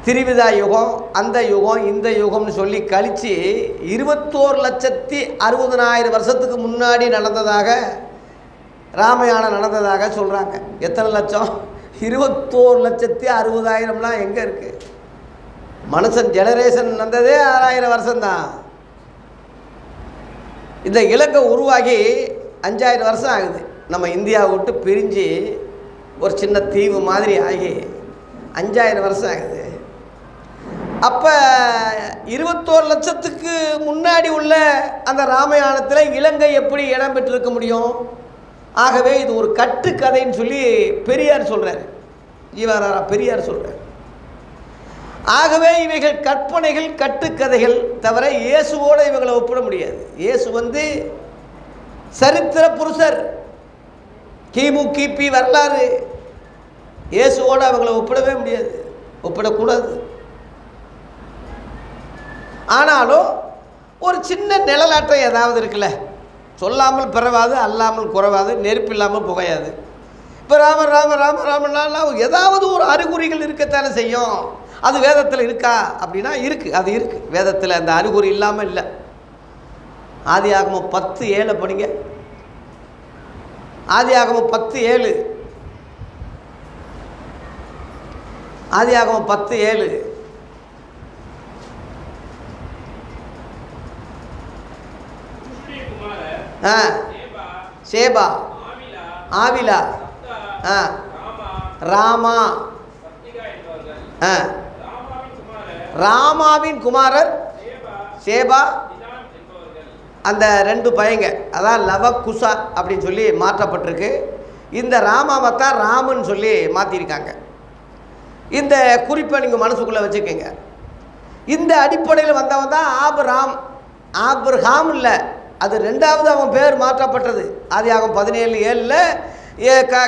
திரிவிதா யுகம், அந்த யுகம், இந்த யுகம்னு சொல்லி கழித்து 21,60,000 வருஷத்துக்கு முன்னாடி நடந்ததாக ராமாயணம் நடந்ததாக சொல்கிறாங்க. எத்தனை லட்சம்? 21,60,000 எங்கே இருக்குது? மனுஷன் ஜெனரேஷன் வந்ததே 6000 வருஷம்தான். இந்த இலங்கை உருவாகி 5000 வருஷம் ஆகுது. நம்ம இந்தியாவை விட்டு பிரிஞ்சு ஒரு சின்ன தீவு மாதிரி ஆகி 5000 வருஷம் ஆகுது. அப்போ 21 லட்சத்துக்கு முன்னாடி உள்ள அந்த ராமாயணத்தில் இலங்கை எப்படி இடம் பெற்றிருக்க முடியும்? ஆகவே இது ஒரு கட்டுக்கதைன்னு சொல்லி பெரியார் சொல்கிறார். ஜீவாராரா பெரியார் சொல்கிறார். ஆகவே இவைகள் கற்பனைகள், கட்டுக்கதைகள் தவிர இயேசுவோடு இவங்களை ஒப்பிட முடியாது. இயேசு சரித்திர புருஷர், கிமு கிபி வரலாறு. இயேசுவோடு அவங்களை ஒப்பிடவே முடியாது, ஒப்பிடக்கூடாது. ஆனாலும் ஒரு சின்ன நிழலாட்டம் ஏதாவது இருக்குல்ல, சொல்லாமல் பிறவாது, அல்லாமல் குறைவாது, நெருப்பு இல்லாமல் புகையாது. இப்போ ராம ராம ராம ராமலாம் ஏதாவது ஒரு அறிகுறிகள் இருக்கத்தானே செய்யும். அது வேதத்தில் இருக்கா அப்படின்னா இருக்குது, அது இருக்குது வேதத்தில். அந்த அறிகுறி இல்லாமல் இல்லை. ஆதியாகமம் 10:7 படிங்க. ஆதியாகமம் 10:7. ஆதியாகமம் 10:7. சேபா, ஆவிலா, ராமா, ராமாவின் குமாரர் சேபா, அந்த 2 பையங்க, அதான் லவகுசா அப்படின்னு சொல்லி மாற்றப்பட்டிருக்கு. இந்த ராமாவை தான் ராமன் சொல்லி மாற்றிருக்காங்க. இந்த குறிப்பை நீங்கள் மனசுக்குள்ளே வச்சுக்கோங்க. இந்த அடிப்படையில் வந்தவன் தான் ஆபிரகாம். ஆபிரகாம் இல்லை, அது 2வது அவன் பேர் மாற்றப்பட்டது. ஆதியாகமம் 17:7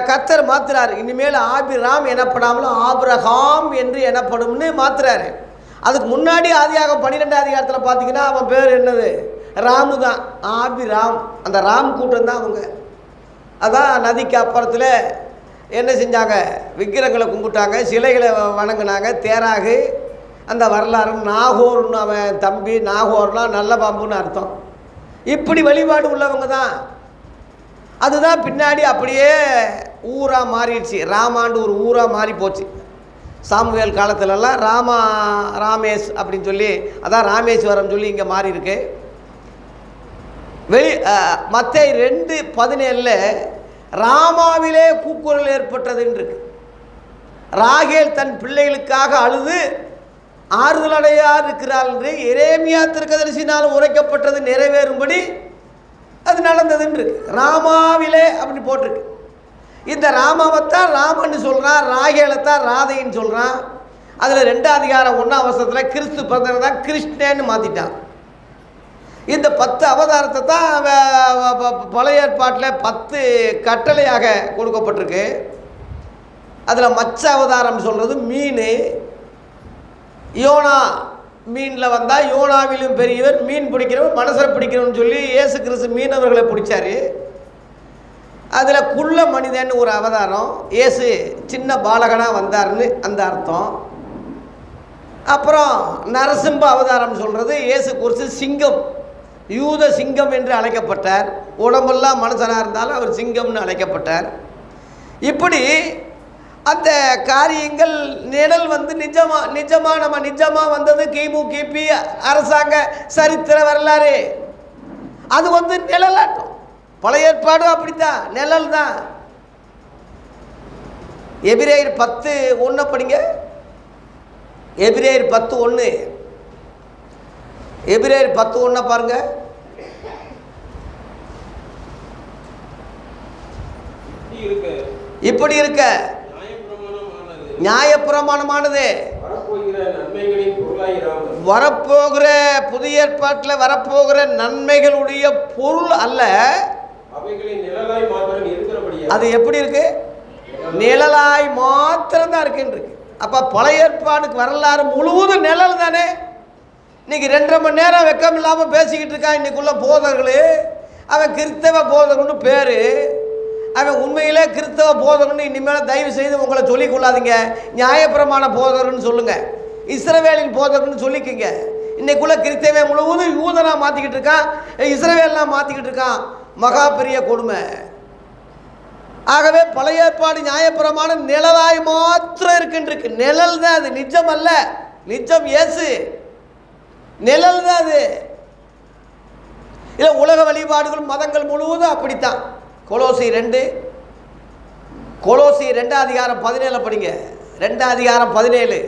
கர்த்தர் மாற்றுறாரு. இனிமேல் ஆபிராம் எனப்படாமலும் ஆபிரகாம் என்று எனப்படும்னு மாற்றுறாரு. அதுக்கு முன்னாடி ஆதியாகமம் 12 அதிகாரத்தில் பார்த்தீங்கன்னா அவன் பேர் என்னது? ராமு தான். ஆபிராம், அந்த ராம் கூட்டம் தான் அவங்க. அதான் நதிக்கு அப்புறத்தில் என்ன செஞ்சாங்க? விக்கிரங்களை கும்பிட்டாங்க, சிலைகளை வணங்கினாங்க. தேராகு அந்த வரலாறு. நாகோர்னு அவன் தம்பி, நாகோர்லாம் நல்ல பாம்புன்னு அர்த்தம். இப்படி வழிபாடு உள்ளவங்க தான். அதுதான் பின்னாடி அப்படியே ஊராக மாறிடுச்சு. ராமாண்டு ஒரு ஊராக மாறி போச்சு. சாமுவேல் காலத்துலலாம் ராமேஷ் அப்படின்னு சொல்லி, அதான் ராமேஸ்வரம் சொல்லி இங்கே மாறி இருக்கு. மத்தேயு 2:17 ராமாவிலே கூக்குரல் ஏற்பட்டதுன்னு இருக்கு. ராகேல் தன் பிள்ளைகளுக்காக அழுது ஆறுதல் அடையார் இருக்கிறாள் என்று எரேமியா தீர்க்கதரிசினால் உரைக்கப்பட்டது நிறைவேறும்படி அது நடந்ததுன்னு இருக்கு. ராமாவிலே அப்படி போட்டிருக்கு. இந்த ராமாவைத்தான் ராமன்னு சொல்கிறான், ராகேலைத்தான் ராதைன்னு சொல்கிறான். அதில் 2 அதிகாரம் 1ஆம் வசனத்தில் கிறிஸ்து பிறந்தவன் தான் கிருஷ்ணன்னு மாற்றிட்டான். இந்த 10 அவதாரத்தை தான் பழைய ஏற்பாட்டில் 10 கட்டளையாக கொடுக்கப்பட்டிருக்கு. அதில் மச்ச அவதாரம் சொல்கிறது மீன், யோனா மீனில் வந்தால் யோனாவிலும் பெரியவர், மீன் பிடிக்கிறவர் மனசரை பிடிக்கிறவன்னு சொல்லி இயேசு கிறிஸ்து மீனவர்களை பிடிச்சார். அதில் குள்ள மனிதன் ஒரு அவதாரம், இயேசு சின்ன பாலகனாக வந்தார்னு அந்த அர்த்தம். அப்புறம் நரசிம்ம அவதாரம் சொல்கிறது இயேசு குறித்து சிங்கம், யூத சிங்கம் என்று அழைக்கப்பட்டார். உடம்பெல்லாம் மனுஷனாக இருந்தாலும் அவர் சிங்கம்னு அழைக்கப்பட்டார். இப்படி அந்த காரியங்கள் நிழல் வந்து நிஜமாக நம்ம நிஜமாக வந்தது கிமு கிபி அரசாங்க சரித்திர வரலாறு. அது வந்து நிழலாட்டம். பழைய ஏற்பாடும் அப்படித்தான், நிழல் தான். எபிரேயர் 10:1 படிங்க. எபிரேயர் 10:1, எபிரேயர் 10:1 பாருங்க. இப்படி இருக்க நியாயப்பிரமாணமானது வரப்போகிற புதிய ஏற்பாட்டில் வரப்போகிற நன்மைகளுடைய பொருள் அல்ல. அது எப்படி இருக்கு? நிழலாய் மாத்திரம் தான் இருக்கு. அப்ப பழைய ஏற்பாடுக்கு வரலாறு முழுவதும் நிழல் தானே. இன்னைக்கு 2.5 மணி நேரம் வெக்கம் இல்லாமல் பேசிக்கிட்டு இருக்கான் இன்னைக்குள்ள போதகர்கள். அவன் கிறிஸ்தவ போதகன்னு பேரு. அவன் உண்மையிலே கிறிஸ்தவ போதகன்னு இனிமேல் தயவு செய்து உங்களை சொல்லிக் கொள்ளாதீங்க. நியாயப்பிரமாண போதகர்னு சொல்லுங்க, இஸ்ரவேலின் போதகர்னு சொல்லிக்கங்க. இன்னைக்குள்ள கிறிஸ்தவ முழுவதும் யூதனா மாற்றிக்கிட்டு இருக்கான், இஸ்ரவேல்லாம் மாற்றிக்கிட்டு இருக்கான். மகா பெரிய கொடுமை. ஆகவே பழைய ஏற்பாடு நியாயப்பிரமாணம் நிழலாய் மாத்திரம் இருக்கின்றிருக்கு. நிழல் தான் அது, நிஜம் அல்ல. நிஜம் இயேசு, நிழல் தான் அது. இல்லை உலக வழிபாடுகள் மதங்கள் முழுவதும் அப்படித்தான். கொலோசியர் 2:17 படிங்க. 2:17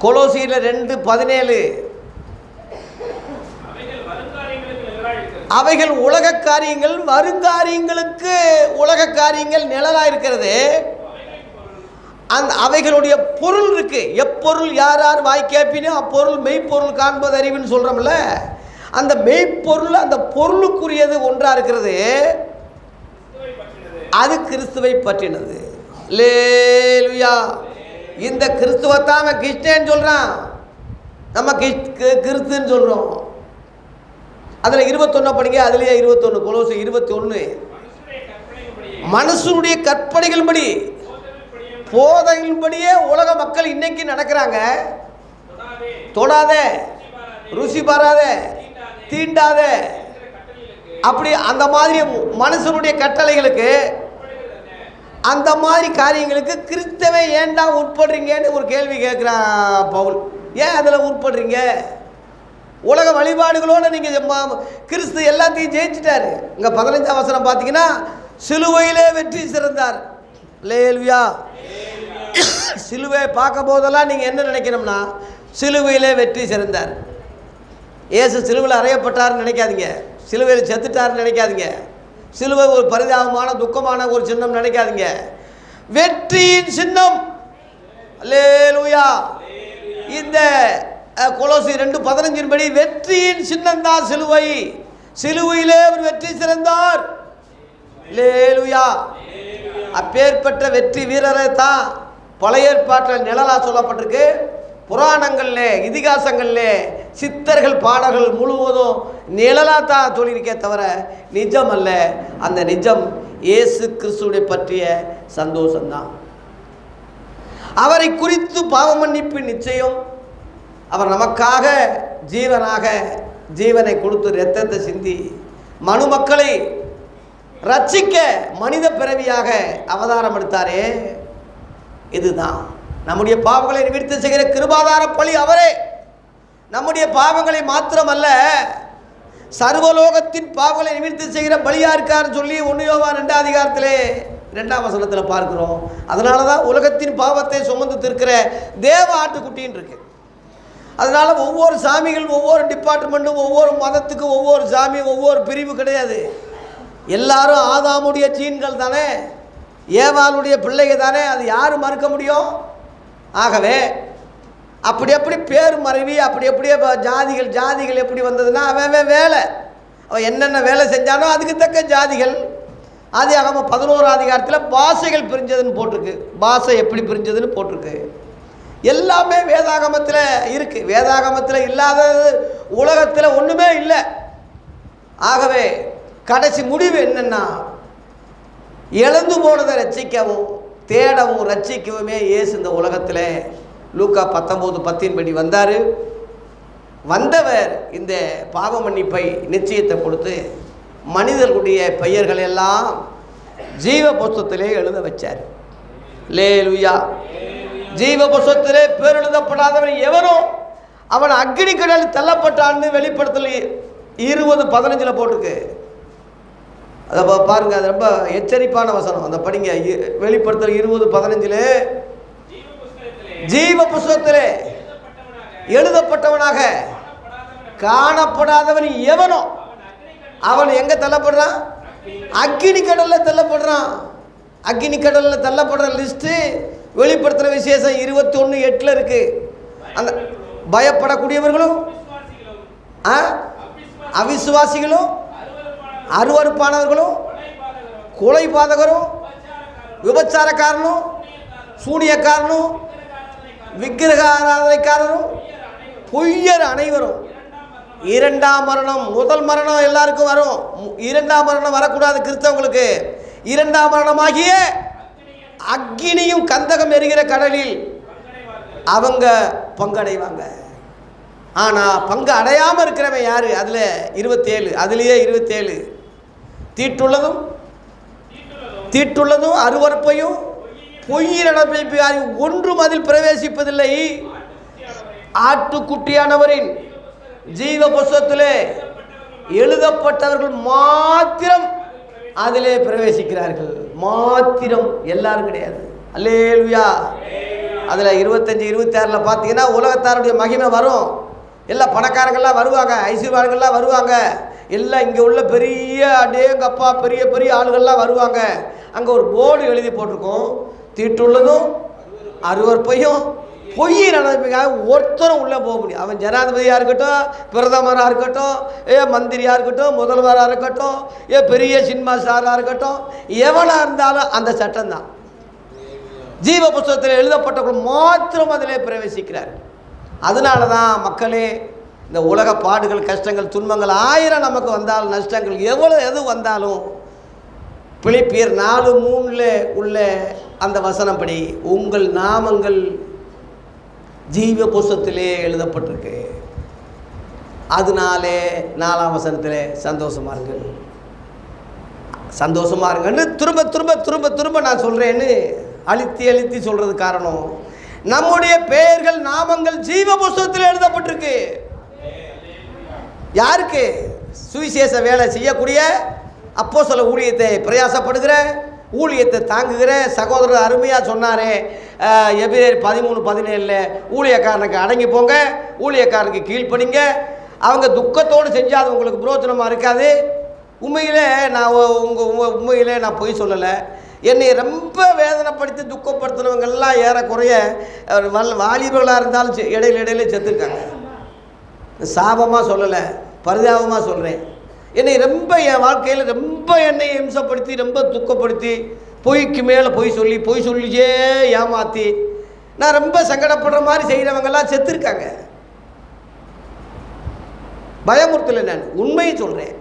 கொலோசியர் 2:17. அவைகள் உலக காரியங்கள், வருங்காரியங்களுக்கு உலக காரியங்கள் நிழலாக இருக்கிறது. அந்த அவைகளுடைய பொருள் இருக்கு. எப்பொருள் யார் யார் வாய் கேட்பினோ அப்பொருள் மெய்ப்பொருள் காண்பது அறிவுன்னு சொல்கிறோம்ல. அந்த மெய்ப்பொருள் அந்த பொருளுக்குரியது ஒன்றா இருக்கிறது. அது கிறிஸ்துவை பற்றினது. அல்லேலூயா. இந்த கிறிஸ்துவத்தான் அவன் கிறிஸ்டியன் சொல்கிறான், நம்ம கிறிஸ்துன்னு சொல்கிறோம். அதில் 21 படிங்க. அதுலேயே 21 கொலோசியர் 21. மனுஷனுடைய கற்பனைகள்படி போதையின்படியே உலக மக்கள் இன்னைக்கு நடக்கிறாங்க. தொடாத, ருசி பாராத, தீண்டாத, அப்படி அந்த மாதிரி மனுஷனுடைய கட்டளைகளுக்கு, அந்த மாதிரி காரியங்களுக்கு கிறிஸ்தவை ஏன்டா உட்படுறீங்கன்னு ஒரு கேள்வி கேட்குறான் பவுல். ஏன் அதில் உட்படுறீங்க? உலக வழிபாடுகளோடு நீங்கள் கிறிஸ்து எல்லாத்தையும் ஜெயிச்சிட்டாரு. இங்கே 15ஆம் வசனம் பார்த்தீங்கன்னா சிலுவையிலே வெற்றி சிறந்தார். அல்லேலூயா. சிலுவையை பார்க்கும் போதெல்லாம் நீங்கள் என்ன நினைக்கணும்னா சிலுவையிலே வெற்றி சிறந்தார். இயேசு சிலுவையில் அறையப்பட்டார்னு நினைக்காதீங்க, சிலுவையில் செத்துட்டார்னு நினைக்காதீங்க, சிலுவை ஒரு பரிதாபமான துக்கமான ஒரு சின்னம் நினைக்காதீங்க. வெற்றியின் சின்னம். அல்லேலூயா. இந்த கொலோசியர் 2:15 படி வெற்றியின் சின்னம் தான் சிலுவை. சிலுவையிலே அவர் வெற்றி சிறந்தார். அல்லேலூயா. அப்பேற்பட்ட வெற்றி வீரரை தான் பழைய ஏற்பாட்டில் நிழலாக சொல்லப்பட்டிருக்கு. புராணங்கள்ல, இதிகாசங்கள்ல, சித்தர்கள் பாடல்கள் முழுவதும் நிழலாக தான் சொல்லியிருக்கே தவிர நிஜம் அல்ல. அந்த நிஜம் இயேசு கிறிஸ்துவை பற்றிய சந்தோஷம்தான். அவரை குறித்து பாவ மன்னிப்பு நிச்சயம். அவர் நமக்காக ஜீவனை கொடுத்து இரத்தத்தை சிந்தி மனுமக்களை ரட்சிக்க மனித பிறவியாக அவதாரம் எடுத்தாரே. இதுதான் நம்முடைய பாவங்களை நிவர்த்தி செய்கிற கிருபாதார பலி அவரே. நம்முடைய பாவங்களை மாத்திரமல்ல, சர்வலோகத்தின் பாவங்களை நிவர்த்தி செய்கிற பலியா இருக்காருன்னு சொல்லி 1 யோவான் 2:2 வசனத்தில் பார்க்கிறோம். அதனால தான் உலகத்தின் பாவத்தை சுமந்து தீர்க்கிற தேவ ஆட்டுக்குட்டின்னு இருக்கு. அதனால ஒவ்வொரு சாமிகள், ஒவ்வொரு டிபார்ட்மெண்ட்டும், ஒவ்வொரு மதத்துக்கும் ஒவ்வொரு சாமி, ஒவ்வொரு பிரிவு கிடையாது. எல்லாரும் ஆதாமுடைய ஜீன்கள் தானே, ஏவாளுடைய பிள்ளைகள் தானே. அது யாரும் மறுக்க முடியும்? ஆகவே அப்படி பேர் மறைவி அப்படியே ஜாதிகள் எப்படி வந்ததுன்னா அவன் வேலை, அவன் என்னென்ன வேலை செஞ்சானோ அதுக்கு தக்க ஜாதிகள். ஆதியாகம 11ஆம் அதிகாரத்தில் பாஷைகள் பிரிஞ்சதுன்னு போட்டிருக்கு. பாஷை எப்படி பிரிஞ்சதுன்னு போட்டிருக்கு. எல்லாமே வேதாகமத்தில் இருக்குது. வேதாகமத்தில் இல்லாதது உலகத்தில் ஒன்றுமே இல்லை. ஆகவே கடைசி முடிவு என்னென்னா, இழந்து போனதை ரட்சிக்கவும் தேடவும் ரட்சிக்கவுமே இயேசு இந்த உலகத்தில் லூக்கா 19:10 படி வந்தார். வந்தவர் இந்த பாவ மன்னிப்பை நிச்சயத்தை கொடுத்து மனிதர்களுடைய பெயர்கள் எல்லாம் ஜீவ புஸ்தகத்திலே எழுத வச்சார். அல்லேலூயா. ஜீவ புஸ்தகத்திலே பேர் எழுதப்படாதவன் எவனோ அவன் அக்னி கடலில் தள்ளப்பட்டான்னு வெளிப்படுத்தல் 20:15 போட்டிருக்கு. அதை பாருங்க, அது ரொம்ப எச்சரிப்பான வசனம். அந்த படிங்க, வெளிப்படுத்தல் 20:15 ஜீவ புஸ்தகத்திலே எழுதப்பட்டவனாக காணப்படாதவன் எவனோ அவன் எங்க தள்ளப்படுறான்? அக்னி கடல்ல தள்ளப்படுறான். அக்னி கடல்ல தள்ளப்படுற லிஸ்ட் வெளிப்படுத்துற விசேஷம் 21:8 இருக்கு. அந்த பயப்படக்கூடியவர்களும் அவிசுவாசிகளும் அருவருப்பானவர்களும் கொலைபாதகரும் விபச்சாரக்காரனும் சூனியக்காரனும் விக்கிரக ஆராதனைக்காரரும் பொய்யர் அனைவரும் இரண்டாம் மரணம். முதல் மரணம் எல்லாருக்கும் வரும், இரண்டாம் மரணம் வரக்கூடாது கிறிஸ்தவங்களுக்கு. இரண்டாம் மரணமாகிய அக்கினியும் கந்தகம் எரிகிற கடலில் அவங்க பங்கடைவாங்க. ஆனால் பங்கு அடையாமல் இருக்கிறவன் யாரு? அதில் 27, அதுலேயே 27 தீட்டுள்ளதும் அருவருப்பையும் பொய்யிரடைப்பையும் ஒன்றும் அதில் பிரவேசிப்பதில்லை. ஆட்டுக்குட்டியானவரின் ஜீவ புஸ்தகத்திலே எழுதப்பட்டவர்கள் மாத்திரம் அதிலே பிரவேசிக்கிறார்கள். மாத்திரம், எல்லாரும் கிடையாது. அல்லேலூயா. அதில் 25, 26 பார்த்தீங்கன்னா உலகத்தாருடைய மகிமை வரும். எல்லாம் பணக்காரங்கள்லாம் வருவாங்க, ஐஸ்வர்யவான்கள்லாம் வருவாங்க, எல்லாம் இங்கே உள்ள பெரிய அடேங்கப்பா பெரிய பெரிய ஆளுகள்லாம் வருவாங்க. அங்கே ஒரு போர்டு எழுதி போட்டிருக்கோம், தீட்டுள்ளதும் அருவருப்பையும் பொய் நடப்பிக்காக ஒருத்தரும் உள்ளே போக முடியும். அவன் ஜனாதிபதியாக இருக்கட்டும், பிரதமராக இருக்கட்டும், மந்திரியாக இருக்கட்டும், முதல்வராக இருக்கட்டும், பெரிய சினிமா ஸ்டாராக இருக்கட்டும், எவனாக இருந்தாலும் அந்த சட்டம் தான். ஜீவ புஸ்தகத்தில் எழுதப்பட்டவர்கள் மாத்திரம் அதிலே பிரவேசிக்கிறார். அதனால தான் மக்களே, இந்த உலக பாடுகள் கஷ்டங்கள் துன்பங்கள் 1000 நமக்கு வந்தாலும் நஷ்டங்கள் எது வந்தாலும் பிலிப்பியர் 4:3 உள்ள அந்த வசனப்படி உங்கள் நாமங்கள் ஜீவ புஸ்தகத்திலே எழுதப்பட்டிருக்கு. அதனாலே 4ஆம் வசனத்திலே சந்தோஷமா இருங்கன்னு திரும்ப திரும்ப திரும்ப திரும்ப நான் சொல்கிறேன்னு அழுத்தி சொல்கிறது காரணம், நம்முடைய பெயர்கள் நாமங்கள் ஜீவ புஸ்தகத்தில் எழுதப்பட்டிருக்கு. யாருக்கு? சுவிசேஷ வேலை செய்யக்கூடிய அப்போஸ்தல ஊழியத்தை பிரயாசப்படுகிற ஊழியத்தை தாங்குகிற சகோதரர் அருமையாக சொன்னாரே, எபிரேயர் 13:17 ஊழியக்காரனுக்கு அடங்கி போங்க, ஊழியக்காரனுக்கு கீழ்ப்படிங்க. அவங்க துக்கத்தோடு செஞ்சால் அது உங்களுக்கு புரோஜனமாக இருக்காது. உண்மையிலே நான் பொய் சொல்லலை. என்னை ரொம்ப வேதனைப்படுத்தி துக்கப்படுத்தினவங்கெல்லாம் ஏறக்குறைய வாலிபர்களாக இருந்தாலும் இடையில செத்துருக்காங்க. சாபமாக சொல்லலை, பரிதாபமாக சொல்கிறேன். என்னை ரொம்ப என் வாழ்க்கையில் ரொம்ப என்னை இம்சப்படுத்தி ரொம்ப துக்கப்படுத்தி பொய்க்கு மேலே பொய் சொல்லியே ஏமாற்றி நான் ரொம்ப சங்கடப்படுற மாதிரி செய்கிறவங்கெல்லாம் செத்துருக்காங்க. பயமுறுத்தலை, நான் உண்மையை சொல்கிறேன்.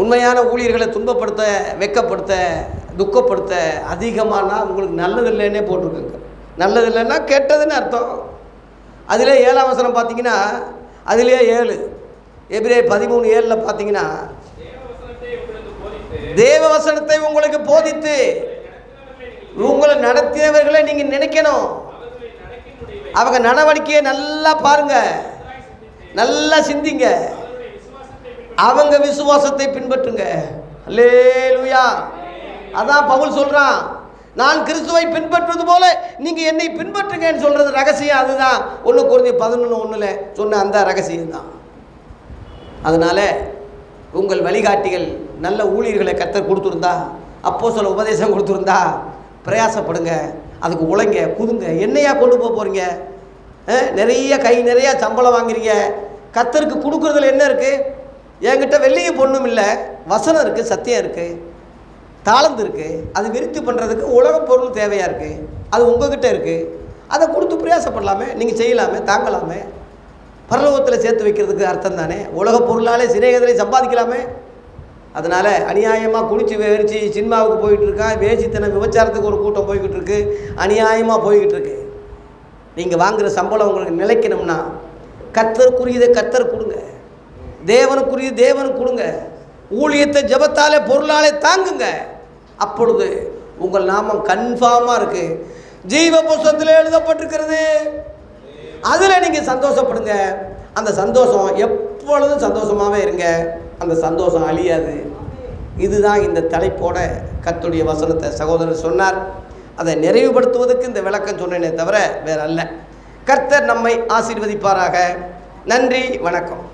உண்மையான ஊழியர்களை துன்பப்படுத்த, வெக்கப்படுத்த, துக்கப்படுத்த அதிகமானா உங்களுக்கு நல்லதில்லைன்னே போட்டிருக்குங்க. நல்லதில்லைன்னா கெட்டதுன்னு அர்த்தம். அதிலே 7ஆம் வசனம் பார்த்தீங்கன்னா, அதிலே 7 எபிரேயர் 13:7 பார்த்தீங்கன்னா, தேவ வசனத்தை உங்களுக்கு போதித்து உங்களை நடத்தியவர்களை நீங்கள் நினைக்கணும். அவங்க நடவடிக்கையை நல்லா பாருங்க, நல்லா சிந்திங்க, அவங்க விசுவாசத்தை பின்பற்றுங்க. அல்லேலூயா. அதான் பவுல் சொல்றான், நான் கிறிஸ்துவை பின்பற்றுவது போல நீங்க என்னை பின்பற்றுங்கன்னு சொல்றது ரகசியம். அதுதான் 1 கொரிந்தியர் 11:1 சொன்ன அந்த ரகசியம் தான். அதனால உங்கள் வழிகாட்டிகள் நல்ல ஊழியர்களை கர்த்தர் கொடுத்துருந்தா, அப்போஸ்தல உபதேசம் கொடுத்துருந்தா பிரயாசப்படுங்க, அதுக்கு உழைங்க, குதுங்க. என்னையா கொண்டு போகிறீங்க? நிறைய கை நிறைய சம்பளம் வாங்குறீங்க, கர்த்தருக்கு கொடுக்குறதுல என்ன இருக்குது? என்கிட்ட வெள்ளியும் பொண்ணும் இல்லை, வசனம் இருக்குது, சத்தியம் இருக்குது, தாளந்து இருக்குது. அது விருத்தி பண்ணுறதுக்கு உலக பொருள் தேவையாக இருக்குது. அது உங்ககிட்ட இருக்குது. அதை கொடுத்து பிரயாசப்படலாமே, நீங்கள் செய்யலாமே, தாங்கலாமே. பரலோகத்தில் சேர்த்து வைக்கிறதுக்கு அர்த்தம் தானே. உலக பொருளாலே சிநேகிதரை சம்பாதிக்கலாமே. அதனால் அநியாயமாக குடிச்சு வெறிச்சு சினிமாவுக்கு போயிட்டுருக்கான், வேசித்தனம் விபச்சாரத்துக்கு ஒரு கூட்டம் போய்கிட்டு இருக்கு, அநியாயமாக போய்கிட்டு இருக்கு. நீங்கள் வாங்குகிற சம்பளம் உங்களுக்கு நிலைக்கணும்னா கர்த்தருக்குரியதை கர்த்தர் கொடுங்க, தேவனுக்குரிய தேவனுக்கு கொடுங்க, ஊழியத்தை ஜபத்தாலே பொருளாலே தாங்குங்க. அப்பொழுது உங்கள் நாமம் கன்ஃபார்மாக இருக்குது, ஜீவ புஸ்தகத்தில் எழுதப்பட்டிருக்கிறது. அதில் நீங்கள் சந்தோஷப்படுங்க. அந்த சந்தோஷம் எப்பொழுதும் சந்தோஷமாகவே இருங்க, அந்த சந்தோஷம் அழியாது. இதுதான் இந்த தலைப்போட கர்த்தருடைய வசனத்தை சகோதரர் சொன்னார். அதை நிறைவுபடுத்துவதற்கு இந்த விளக்கம் சொன்னேனே தவிர வேற அல்ல. கர்த்தர் நம்மை ஆசீர்வதிப்பாராக. நன்றி, வணக்கம்.